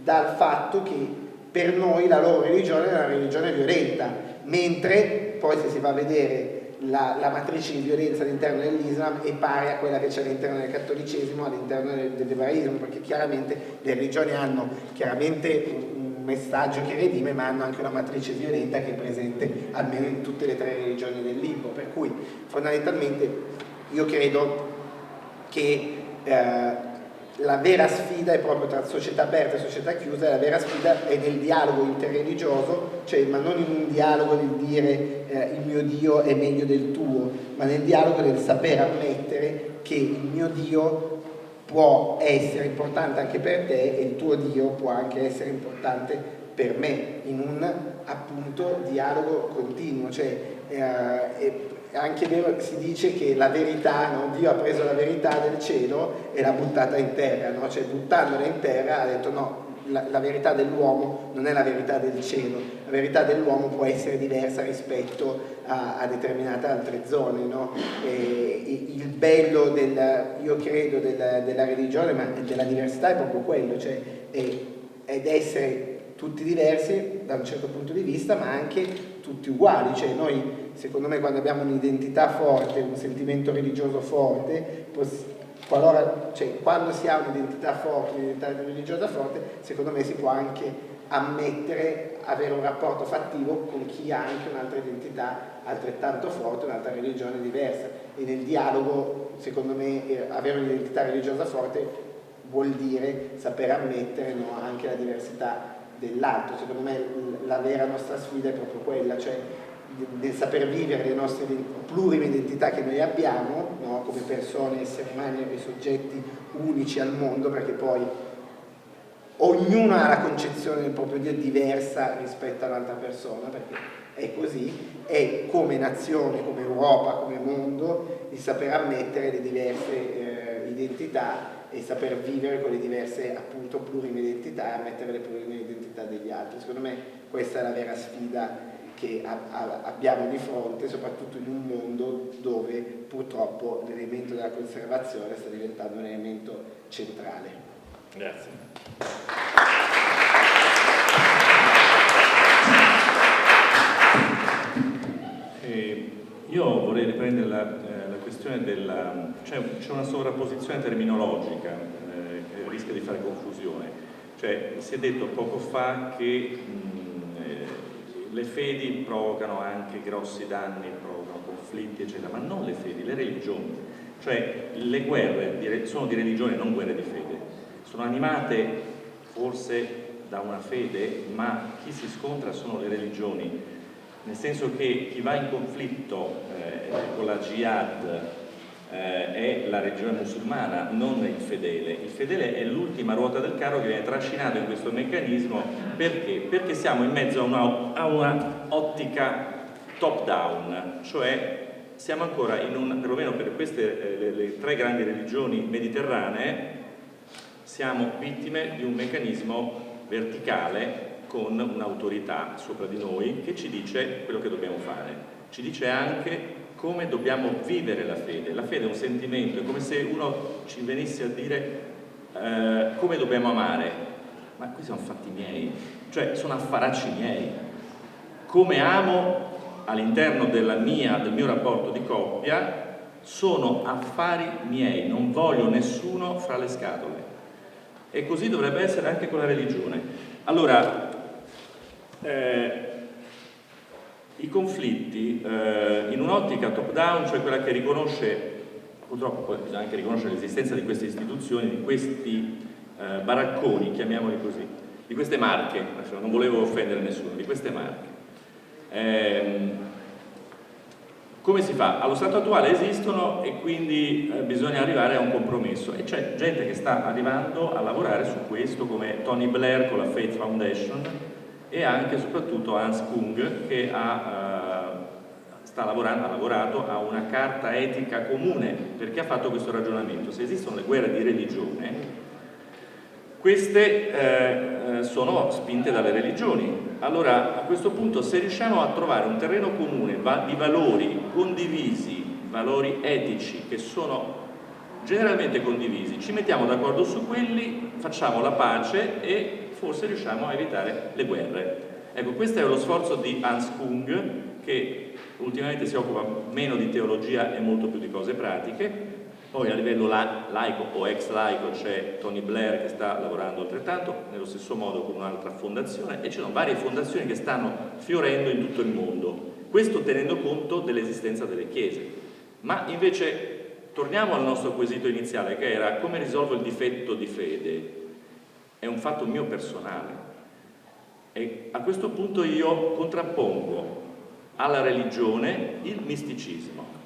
dal fatto che per noi la loro religione è una religione violenta, mentre poi se si va a vedere la matrice di violenza all'interno dell'Islam è pari a quella che c'è all'interno del cattolicesimo, all'interno dell'ebraismo, perché chiaramente le religioni hanno chiaramente un messaggio che redime, ma hanno anche una matrice violenta che è presente almeno in tutte le tre religioni del libro, per cui fondamentalmente io credo che la vera sfida è proprio tra società aperte e società chiuse, la vera sfida è nel dialogo interreligioso, cioè, ma non in un dialogo del dire il mio Dio è meglio del tuo, ma nel dialogo del saper ammettere che il mio Dio può essere importante anche per te e il tuo Dio può anche essere importante per me, in un appunto dialogo continuo. Cioè È anche vero, si dice che la verità, no? Dio ha preso la verità del cielo e l'ha buttata in terra, no? Cioè buttandola in terra ha detto no, la verità dell'uomo non è la verità del cielo, la verità dell'uomo può essere diversa rispetto a determinate altre zone, no? Il bello io credo della religione, ma della diversità è proprio quello, cioè ed essere tutti diversi da un certo punto di vista, ma anche tutti uguali. Cioè noi, secondo me, quando abbiamo un'identità forte, un sentimento religioso forte, quando si ha un'identità forte, un'identità religiosa forte, secondo me si può anche ammettere, avere un rapporto fattivo con chi ha anche un'altra identità altrettanto forte, un'altra religione diversa. E nel dialogo, secondo me, avere un'identità religiosa forte vuol dire saper ammettere, no, anche la diversità dell'altro. Secondo me la vera nostra sfida è proprio quella, cioè del saper vivere le nostre plurime identità che noi abbiamo, no, come persone, esseri umani e soggetti unici al mondo, perché poi ognuno ha la concezione del proprio Dio diversa rispetto all'altra persona, perché è così, e come nazione, come Europa, come mondo, di saper ammettere le diverse identità e saper vivere con le diverse, appunto, plurime identità e ammettere le plurime identità degli altri. Secondo me questa è la vera sfida che abbiamo di fronte, soprattutto in un mondo dove purtroppo l'elemento della conservazione sta diventando un elemento centrale. Grazie. Io vorrei riprendere la questione c'è una sovrapposizione terminologica che rischia di fare confusione. Cioè, si è detto poco fa che le fedi provocano anche grossi danni, provocano conflitti, eccetera, ma non le fedi, le religioni. Cioè, le guerre sono di religione, non guerre di fede. Sono animate forse da una fede, ma chi si scontra sono le religioni. Nel senso che chi va in conflitto con la jihad è la religione musulmana, non il fedele. Il fedele è l'ultima ruota del carro che viene trascinato in questo meccanismo. Perché? Perché siamo in mezzo a una ottica top down, cioè siamo ancora perlomeno per queste le tre grandi religioni mediterranee, siamo vittime di un meccanismo verticale con un'autorità sopra di noi che ci dice quello che dobbiamo fare, ci dice anche come dobbiamo vivere la fede. La fede è un sentimento, è come se uno ci venisse a dire come dobbiamo amare, ma questi sono fatti miei, cioè sono affaracci miei. Come amo all'interno del mio rapporto di coppia sono affari miei, non voglio nessuno fra le scatole. E così dovrebbe essere anche con la religione. Allora, i conflitti in un'ottica top down, cioè quella che riconosce, purtroppo poi bisogna anche riconoscere l'esistenza di queste istituzioni, di questi baracconi, chiamiamoli così, di queste marche, non volevo offendere nessuno, di queste marche. Come si fa? Allo stato attuale esistono e quindi bisogna arrivare a un compromesso, e c'è gente che sta arrivando a lavorare su questo, come Tony Blair con la Faith Foundation e anche e soprattutto Hans Kung, che ha lavorato a una carta etica comune, perché ha fatto questo ragionamento. Se esistono le guerre di religione, queste sono spinte dalle religioni. Allora, a questo punto, se riusciamo a trovare un terreno comune di valori condivisi, valori etici che sono generalmente condivisi, ci mettiamo d'accordo su quelli, facciamo la pace e forse riusciamo a evitare le guerre. Ecco, questo è lo sforzo di Hans Kung, che ultimamente si occupa meno di teologia e molto più di cose pratiche. Poi a livello laico o ex laico c'è Tony Blair che sta lavorando altrettanto, nello stesso modo con un'altra fondazione, e ci sono varie fondazioni che stanno fiorendo in tutto il mondo, questo tenendo conto dell'esistenza delle chiese. Ma invece torniamo al nostro quesito iniziale, che era come risolvo il difetto di fede. È un fatto mio personale, e a questo punto io contrappongo alla religione il misticismo,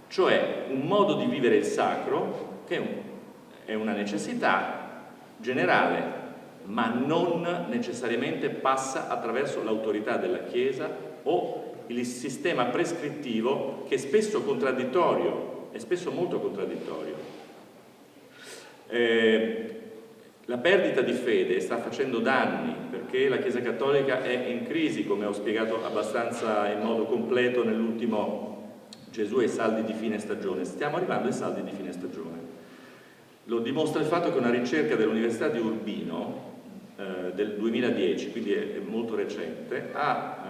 cioè un modo di vivere il sacro che è una necessità generale, ma non necessariamente passa attraverso l'autorità della Chiesa o il sistema prescrittivo, che è spesso contraddittorio, è spesso molto contraddittorio. La perdita di fede sta facendo danni, perché la Chiesa Cattolica è in crisi, come ho spiegato abbastanza in modo completo nell'ultimo Gesù e i saldi di fine stagione. Stiamo arrivando ai saldi di fine stagione. Lo dimostra il fatto che una ricerca dell'Università di Urbino del 2010, quindi è molto recente, ha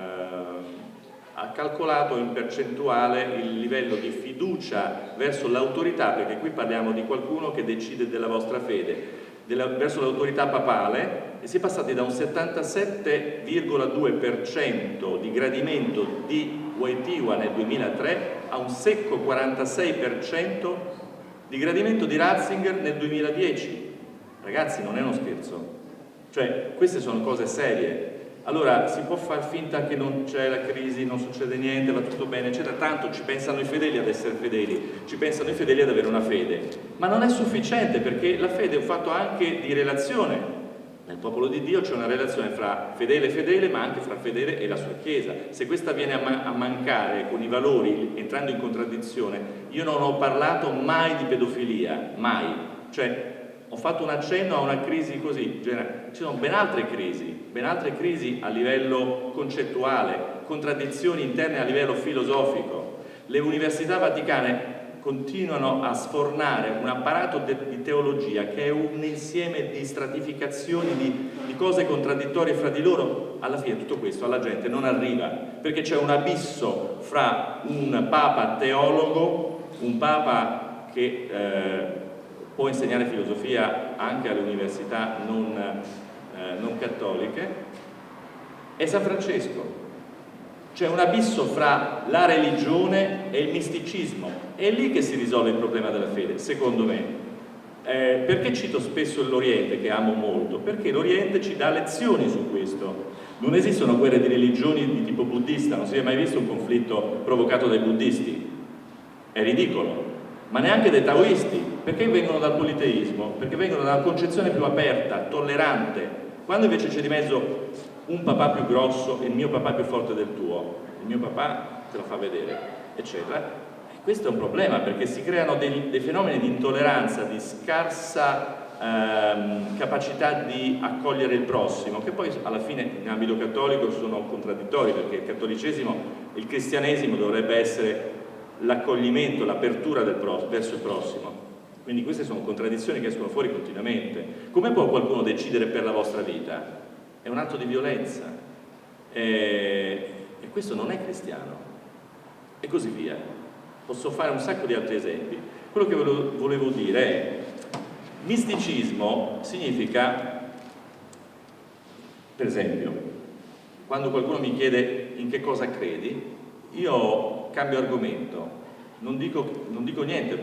calcolato in percentuale il livello di fiducia verso l'autorità, perché qui parliamo di qualcuno che decide della vostra fede, verso l'autorità papale, e si è passati da un 77,2% di gradimento di Wojtyła nel 2003 a un secco 46% di gradimento di Ratzinger nel 2010. Ragazzi, non è uno scherzo. Cioè, queste sono cose serie. Allora, si può far finta che non c'è la crisi, non succede niente, va tutto bene, eccetera. Tanto ci pensano i fedeli ad essere fedeli, ci pensano i fedeli ad avere una fede. Ma non è sufficiente, perché la fede è un fatto anche di relazione. Nel popolo di Dio c'è una relazione fra fedele e fedele, ma anche fra fedele e la sua Chiesa. Se questa viene a mancare con i valori, entrando in contraddizione, io non ho parlato mai di pedofilia, mai. Cioè, ho fatto un accenno a una crisi così, ci sono ben altre crisi a livello concettuale, contraddizioni interne a livello filosofico. Le università vaticane continuano a sfornare un apparato di teologia che è un insieme di stratificazioni, di cose contraddittorie fra di loro. Alla fine tutto questo alla gente non arriva, perché c'è un abisso fra un papa teologo, un papa che può insegnare filosofia anche alle università non cattoliche, e San Francesco. C'è un abisso fra la religione e il misticismo. È lì che si risolve il problema della fede, secondo me. Perché cito spesso l'Oriente, che amo molto? Perché l'Oriente ci dà lezioni su questo. Non esistono guerre di religioni di tipo buddista, non si è mai visto un conflitto provocato dai buddisti. È ridicolo. Ma neanche dai taoisti. Perché vengono dal politeismo? Perché vengono da una concezione più aperta, tollerante. Quando invece c'è di mezzo un papà più grosso e il mio papà più forte del tuo, il mio papà te lo fa vedere, eccetera, e questo è un problema, perché si creano dei fenomeni di intolleranza, di scarsa capacità di accogliere il prossimo, che poi alla fine in ambito cattolico sono contraddittori, perché il cattolicesimo, il cristianesimo dovrebbe essere l'accoglimento, l'apertura verso il prossimo. Quindi queste sono contraddizioni che escono fuori continuamente. Come può qualcuno decidere per la vostra vita? È un atto di violenza, e questo non è cristiano, e così via. Posso fare un sacco di altri esempi. Quello che volevo dire è: misticismo significa, per esempio, quando qualcuno mi chiede in che cosa credi, io cambio argomento, non dico niente,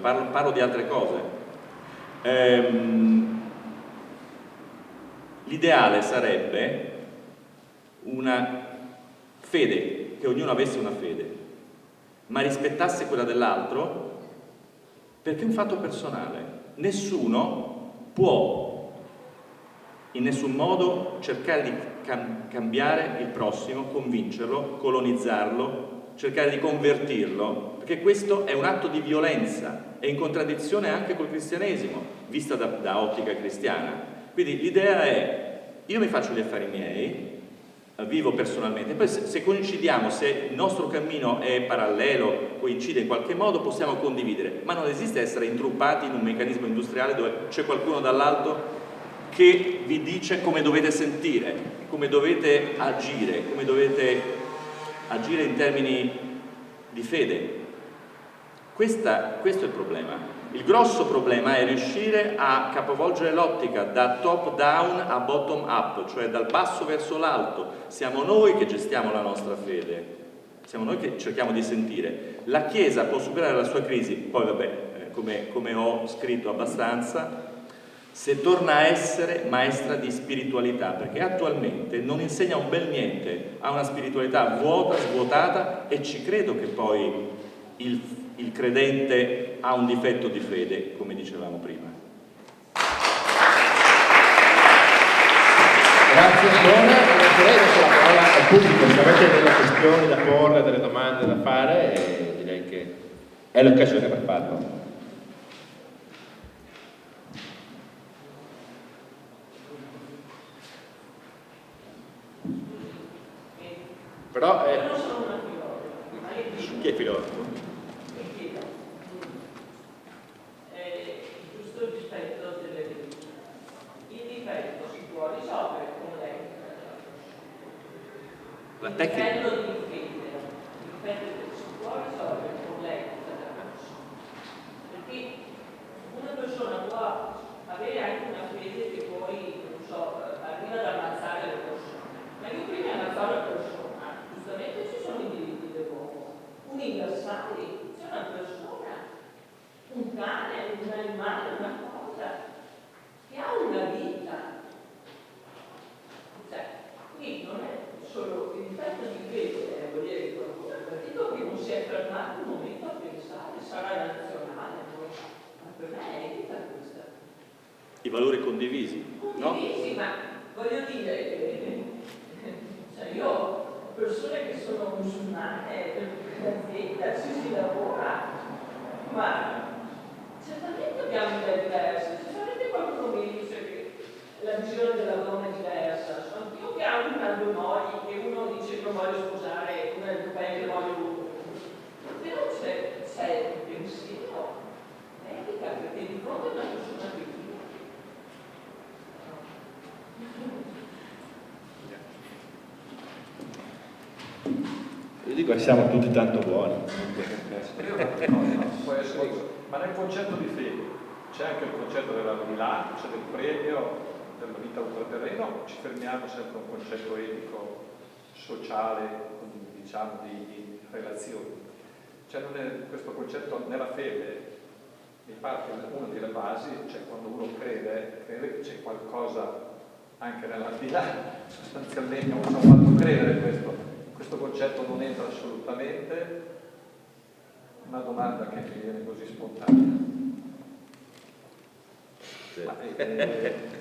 parlo di altre cose. L'ideale sarebbe una fede, che ognuno avesse una fede, ma rispettasse quella dell'altro, perché è un fatto personale. Nessuno può in nessun modo cercare di cambiare il prossimo, convincerlo, colonizzarlo, cercare di convertirlo, perché questo è un atto di violenza, è in contraddizione anche col cristianesimo, vista da ottica cristiana. Quindi l'idea è: io mi faccio gli affari miei, vivo personalmente, poi se coincidiamo, se il nostro cammino è parallelo, coincide in qualche modo, possiamo condividere, ma non esiste essere intruppati in un meccanismo industriale dove c'è qualcuno dall'alto che vi dice come dovete sentire, come dovete agire in termini di fede. Questo è il problema. Il grosso problema è riuscire a capovolgere l'ottica da top down a bottom up, cioè dal basso verso l'alto. Siamo noi che gestiamo la nostra fede, siamo noi che cerchiamo di sentire. La Chiesa può superare la sua crisi, poi vabbè, come ho scritto abbastanza, se torna a essere maestra di spiritualità, perché attualmente non insegna un bel niente, ha una spiritualità vuota, svuotata, e ci credo che poi il credente ha un difetto di fede, come dicevamo prima. Grazie Simone, parola al pubblico, se avete delle questioni da porre, delle domande da fare, direi che è l'occasione per farlo. Però non sono una filosofo. Chi è filosofo? Giusto il rispetto delle religioni. Il difetto si può risolvere con l'etica. La Il tecnica. difetto di fede, il difetto si può risolvere con l'etica della persona. Perché una persona può avere anche una fede che poi, non so, arriva ad ammazzare le persone. Ma io prima di ammazzare la persona, giustamente ci sono i diritti dell'uomo, universali, c'è una persona, un cane, un animale, una cosa che ha una vita. Cioè, qui non è solo il difetto di fede, vuol dire che qualcuno ha capito che non si è fermato un momento a pensare, sarà nazionale, non lo so, ma per me è etica questa. I valori condivisi, no? Condivisi, ma voglio dire che cioè io ho persone che sono musulmane, per l'azienda si lavora, ma certamente abbiamo idee diverse, certamente qualcuno mi dice che la visione della donna è diversa, anch'io che ho due mogli, che uno dice che non voglio sposare, uno è che voglio uno, però c'è un pensiero etica, perché di fronte a una persona che io dico che siamo tutti tanto buoni. Ma nel concetto di fede c'è anche il concetto dell'aldilà, c'è del premio della vita ultraterrena, ci fermiamo sempre a un concetto etico, sociale, diciamo di relazioni. Cioè non è questo concetto nella fede, mi pare che una delle basi, cioè quando uno crede che c'è qualcosa anche nell'aldilà, sostanzialmente non ci ha fatto credere questo concetto non entra assolutamente. Una domanda che mi viene così spontanea.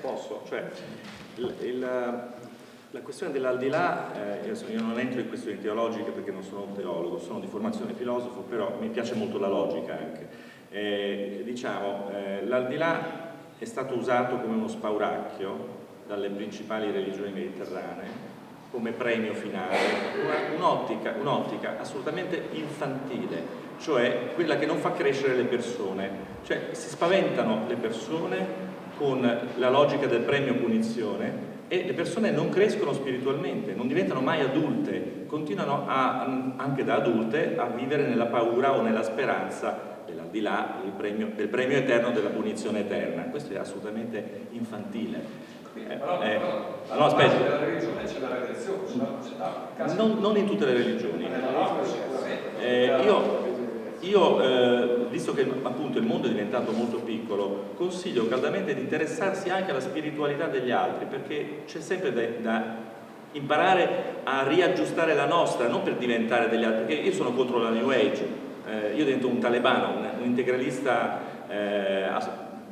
Posso? Cioè, la questione dell'aldilà, io non entro in questioni teologiche perché non sono un teologo, sono di formazione filosofo, però mi piace molto la logica anche. L'aldilà è stato usato come uno spauracchio dalle principali religioni mediterranee come premio finale, un'ottica assolutamente infantile, cioè quella che non fa crescere le persone, cioè si spaventano le persone con la logica del premio-punizione e le persone non crescono spiritualmente, non diventano mai adulte, continuano anche da adulte a vivere nella paura o nella speranza dell'aldilà, del premio eterno, della punizione eterna. Questo è assolutamente infantile. Però aspetta, nella religione c'è la redenzione, non in tutte le religioni. Visto che appunto il mondo è diventato molto piccolo, consiglio caldamente di interessarsi anche alla spiritualità degli altri, perché c'è sempre da imparare a riaggiustare la nostra, non per diventare degli altri, perché io sono contro la New Age, io divento un talebano, un integralista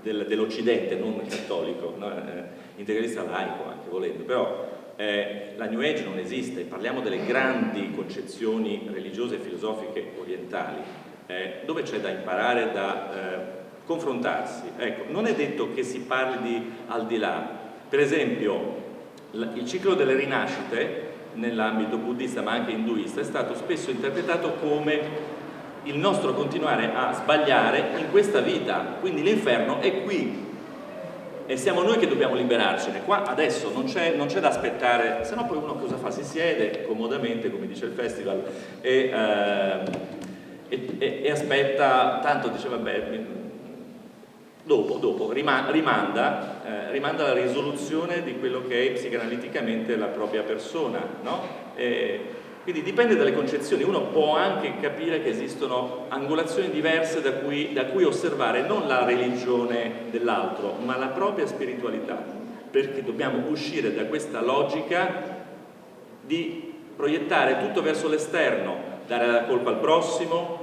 dell'Occidente, non cattolico, no? Integralista laico anche volendo, però la New Age non esiste, parliamo delle grandi concezioni religiose e filosofiche orientali, dove c'è da imparare, da confrontarsi. Ecco, non è detto che si parli di aldilà. Per esempio, il ciclo delle rinascite nell'ambito buddista ma anche induista è stato spesso interpretato come il nostro continuare a sbagliare in questa vita, quindi l'inferno è qui e siamo noi che dobbiamo liberarcene. Qua adesso non c'è da aspettare, se no poi uno cosa fa? Si siede comodamente, come dice il festival, e aspetta, tanto dice vabbè, dopo rimanda la risoluzione di quello che è psicanaliticamente la propria persona, no? Quindi dipende dalle concezioni, uno può anche capire che esistono angolazioni diverse da cui osservare non la religione dell'altro, ma la propria spiritualità, perché dobbiamo uscire da questa logica di proiettare tutto verso l'esterno, dare la colpa al prossimo,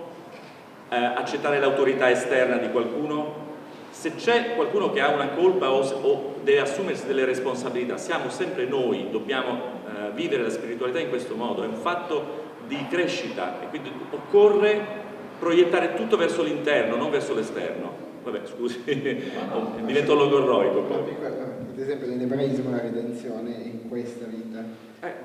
accettare l'autorità esterna di qualcuno, Se c'è qualcuno che ha una colpa o deve assumersi delle responsabilità, siamo sempre noi, dobbiamo vivere la spiritualità in questo modo, è un fatto di crescita e quindi occorre proiettare tutto verso l'interno, non verso l'esterno. Vabbè, scusi, divento logorroico. Ad esempio nell'ebraismo la redenzione in questa vita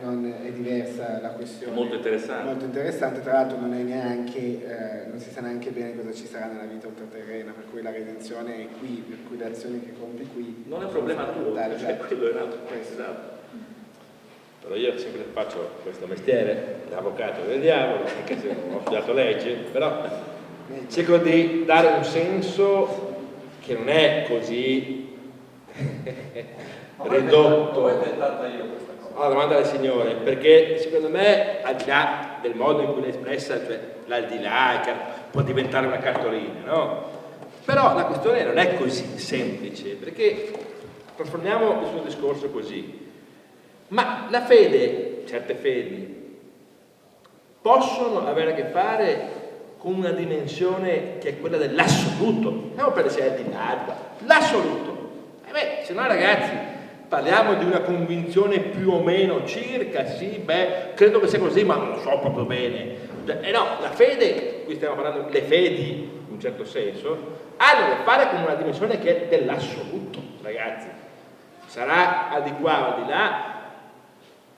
non è diversa la questione. Molto interessante. Molto interessante, tra l'altro non è neanche, non si sa neanche bene cosa ci sarà nella vita ultraterrena, per cui la redenzione è qui, per cui le azioni che compi qui... Non è un problema tuo, cioè quello è un altro esatto. Però io sempre faccio questo mestiere, l'avvocato del diavolo, anche se non ho studiato legge, però cerco di dare un senso che non è così ridotto. L'ho inventata io questa cosa. La domanda al Signore, perché secondo me al di là del modo in cui l'hai espressa, cioè l'aldilà può diventare una cartolina, no? Però la questione non è così semplice, perché trasformiamo il suo discorso così. Ma la fede, certe fedi, possono avere a che fare con una dimensione che è quella dell'assoluto, non per essere al di là, l'assoluto. Se no ragazzi, parliamo di una convinzione più o meno circa, sì, credo che sia così, ma non lo so proprio bene. No, la fede, qui stiamo parlando, le fedi, in un certo senso, hanno a che fare con una dimensione che è dell'assoluto, ragazzi. Sarà al di qua o al di là,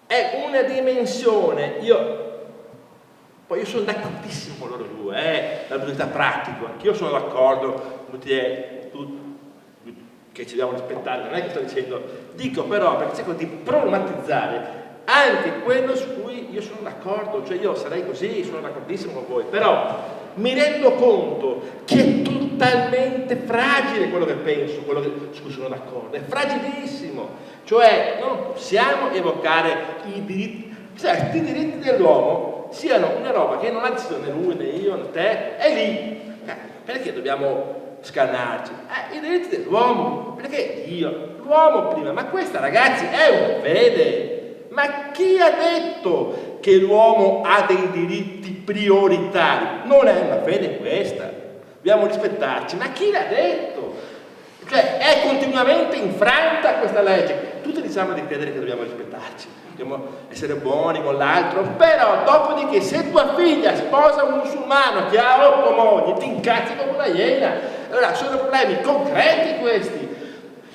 è una dimensione, poi io sono d'accordissimo con loro due, dal punto di vista pratico, anch'io sono d'accordo, che ci dobbiamo rispettare, non è che sto dicendo, dico però perché cerco di problematizzare anche quello su cui io sono d'accordo, cioè io sarei così, sono d'accordissimo con voi, però mi rendo conto che è totalmente fragile quello che penso, quello su cui sono d'accordo, è fragilissimo, cioè non possiamo evocare i diritti, cioè questi diritti dell'uomo siano una roba che non ha deciso né lui né io né te, è lì, perché dobbiamo scannarci? I diritti dell'uomo, perché Dio, l'uomo prima, ma questa ragazzi è una fede. Ma chi ha detto che l'uomo ha dei diritti prioritari? Non è una fede questa, dobbiamo rispettarci, ma chi l'ha detto? Cioè è continuamente infranta questa legge. Tutti diciamo di credere che dobbiamo rispettarci, dobbiamo essere buoni con l'altro, però dopodiché se tua figlia sposa un musulmano che ha 8 mogli, ti incazzi come una iena. Allora sono problemi concreti questi.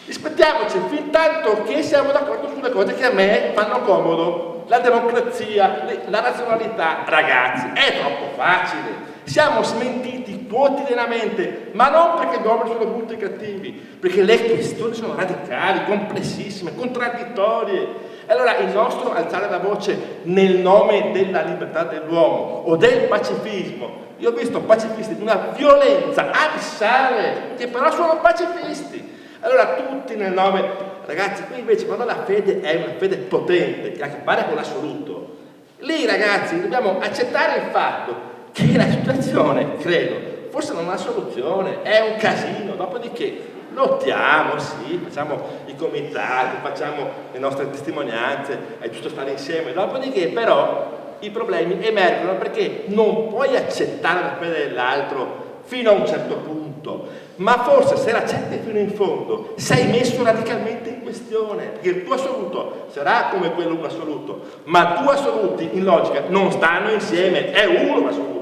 Rispettiamoci fin tanto che siamo d'accordo sulle cose che a me fanno comodo. La democrazia, la razionalità, ragazzi, è troppo facile. Siamo smentiti quotidianamente, ma non perché gli uomini sono brutti e cattivi, perché le questioni sono radicali, complessissime, contraddittorie. Allora il nostro alzare la voce nel nome della libertà dell'uomo o del pacifismo, io ho visto pacifisti di una violenza abissale, che però sono pacifisti. Allora tutti nel nome, ragazzi, qui invece quando la fede è una fede potente, che ha a che fare con l'assoluto, lì ragazzi dobbiamo accettare il fatto che la situazione, credo, forse non ha soluzione, è un casino, dopodiché lottiamo, sì, facciamo i comitati, facciamo le nostre testimonianze, è giusto stare insieme, dopodiché però i problemi emergono perché non puoi accettare la fede dell'altro fino a un certo punto, ma forse se l'accetti fino in fondo sei messo radicalmente in questione, perché il tuo assoluto sarà come quello un assoluto, ma due assoluti in logica non stanno insieme, è uno l'assoluto.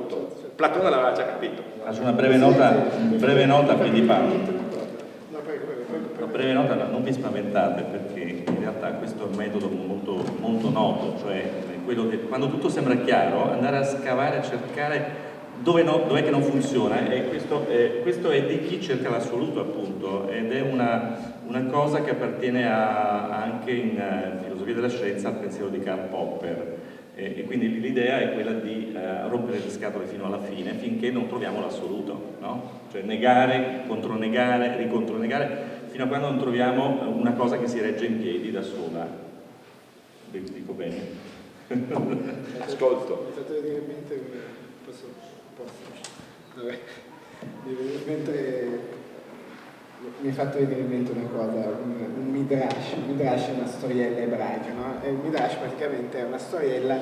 Platone l'aveva già capito. Faccio una breve nota quindi Paolo. Una breve nota, non vi spaventate perché in realtà questo è un metodo molto, molto noto, cioè quello che quando tutto sembra chiaro andare a scavare, a cercare dov'è che non funziona, e questo è di chi cerca l'assoluto appunto, ed è una cosa che appartiene anche in filosofia della scienza al pensiero di Karl Popper, e quindi l'idea è quella di rompere le scatole fino alla fine finché non troviamo l'assoluto, no? Cioè negare, contronegare, ricontronegare fino a quando non troviamo una cosa che si regge in piedi da sola. Dico bene? Ascolto. Mi fate venire in mente, posso? Vabbè. Mi ha fatto venire in mente una cosa, un midrash. Un midrash è una storiella ebraica, no? E il midrash praticamente è una storiella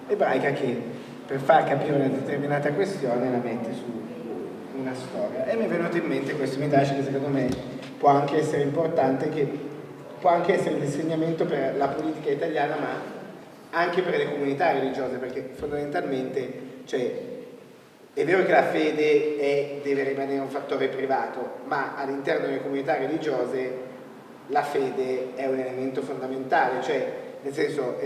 ebraica che per far capire una determinata questione la mette su una storia. E mi è venuto in mente questo Midrash che secondo me può anche essere importante, che può anche essere un insegnamento per la politica italiana, ma anche per le comunità religiose, perché fondamentalmente, cioè, è vero che la fede deve rimanere un fattore privato, ma all'interno delle comunità religiose la fede è un elemento fondamentale, cioè nel senso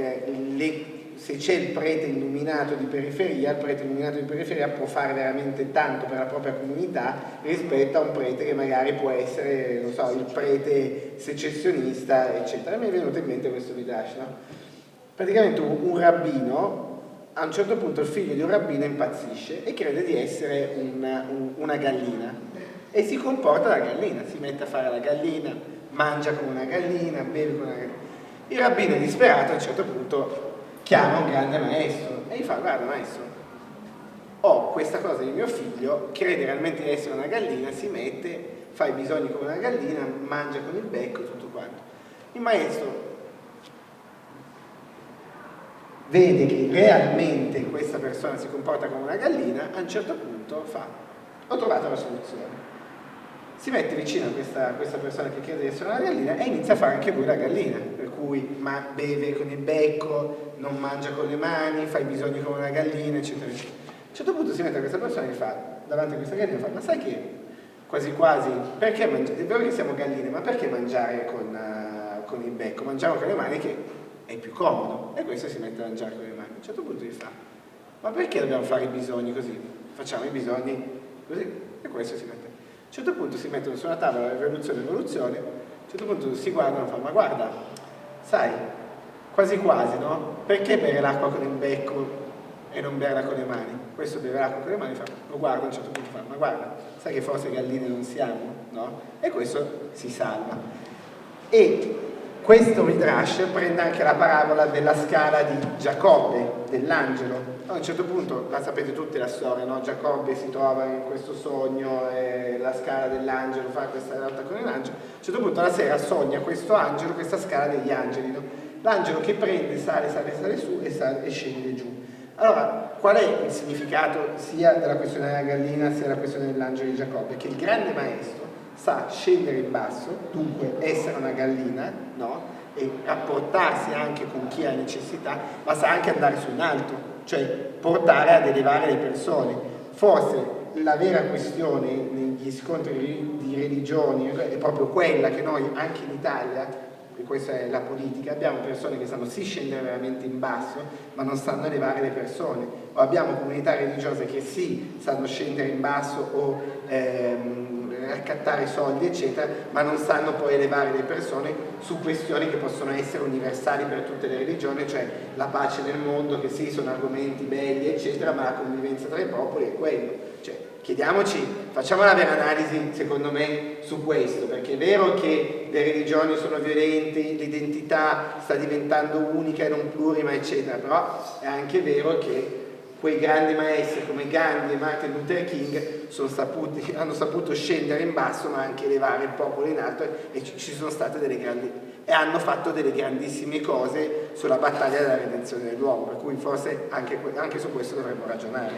se c'è il prete illuminato di periferia, il prete illuminato di periferia può fare veramente tanto per la propria comunità rispetto a un prete che magari può essere, non so, il prete secessionista, eccetera. Mi è venuto in mente questo Midrash, no? Praticamente un rabbino, a un certo punto il figlio di un rabbino impazzisce e crede di essere una gallina e si comporta da gallina, si mette a fare la gallina, mangia come una gallina, beve come una gallina. Il rabbino disperato a un certo punto chiama un grande maestro e gli fa: guarda maestro, ho questa cosa di mio figlio, crede realmente di essere una gallina, si mette, fa i bisogni come una gallina, mangia con il becco e tutto quanto. Il maestro vede che realmente questa persona si comporta come una gallina, a un certo punto fa: ho trovato la soluzione. Si mette vicino a questa persona che crede di essere una gallina e inizia a fare anche lui la gallina, per cui beve con il becco, non mangia con le mani, fa i bisogni come una gallina, eccetera, eccetera. A un certo punto si mette a questa persona e fa, davanti a questa gallina, fa: ma sai che quasi quasi, perché mangiare? È vero che siamo galline, ma perché mangiare con il becco? Mangiamo con le mani che è più comodo. E questo si mette a mangiare con le mani. A un certo punto gli fa: ma perché dobbiamo fare i bisogni così? Facciamo i bisogni così. E questo si mette. A un certo punto si mettono sulla tavola evoluzione, a un certo punto si guardano e fanno: ma guarda, sai, quasi quasi, no? Perché bere l'acqua con il becco e non berla con le mani? Questo beve l'acqua con le mani, lo guarda, a un certo punto fa: ma guarda, sai che forse galline non siamo, no? E questo si salva. E questo Midrash prende anche la parabola della scala di Giacobbe, dell'angelo. A un certo punto, la sapete tutti la storia, no? Giacobbe si trova in questo sogno, la scala dell'angelo, fa questa lotta con l'angelo. A un certo punto la sera sogna questo angelo, questa scala degli angeli, no? L'angelo che prende, sale su e scende giù. Allora, qual è il significato sia della questione della gallina sia della questione dell'angelo di Giacobbe? Che il grande maestro sa scendere in basso, dunque essere una gallina, no? E rapportarsi anche con chi ha necessità, ma sa anche andare su in alto, cioè portare ad elevare le persone. Forse la vera questione negli scontri di religioni è proprio quella che noi anche in Italia, e questa è la politica, abbiamo persone che sanno sì scendere veramente in basso, ma non sanno elevare le persone, o abbiamo comunità religiose che sì sanno scendere in basso o raccattare soldi eccetera, ma non sanno poi elevare le persone su questioni che possono essere universali per tutte le religioni, cioè la pace nel mondo, che sì sono argomenti belli eccetera, ma la convivenza tra i popoli è quello. Cioè, chiediamoci, facciamo una vera analisi secondo me su questo, perché è vero che le religioni sono violente, l'identità sta diventando unica e non plurima eccetera, però è anche vero che quei grandi maestri come Gandhi e Martin Luther King hanno saputo scendere in basso ma anche elevare il popolo in alto, e ci sono state e hanno fatto delle grandissime cose sulla battaglia della redenzione dell'uomo, per cui forse anche su questo dovremmo ragionare.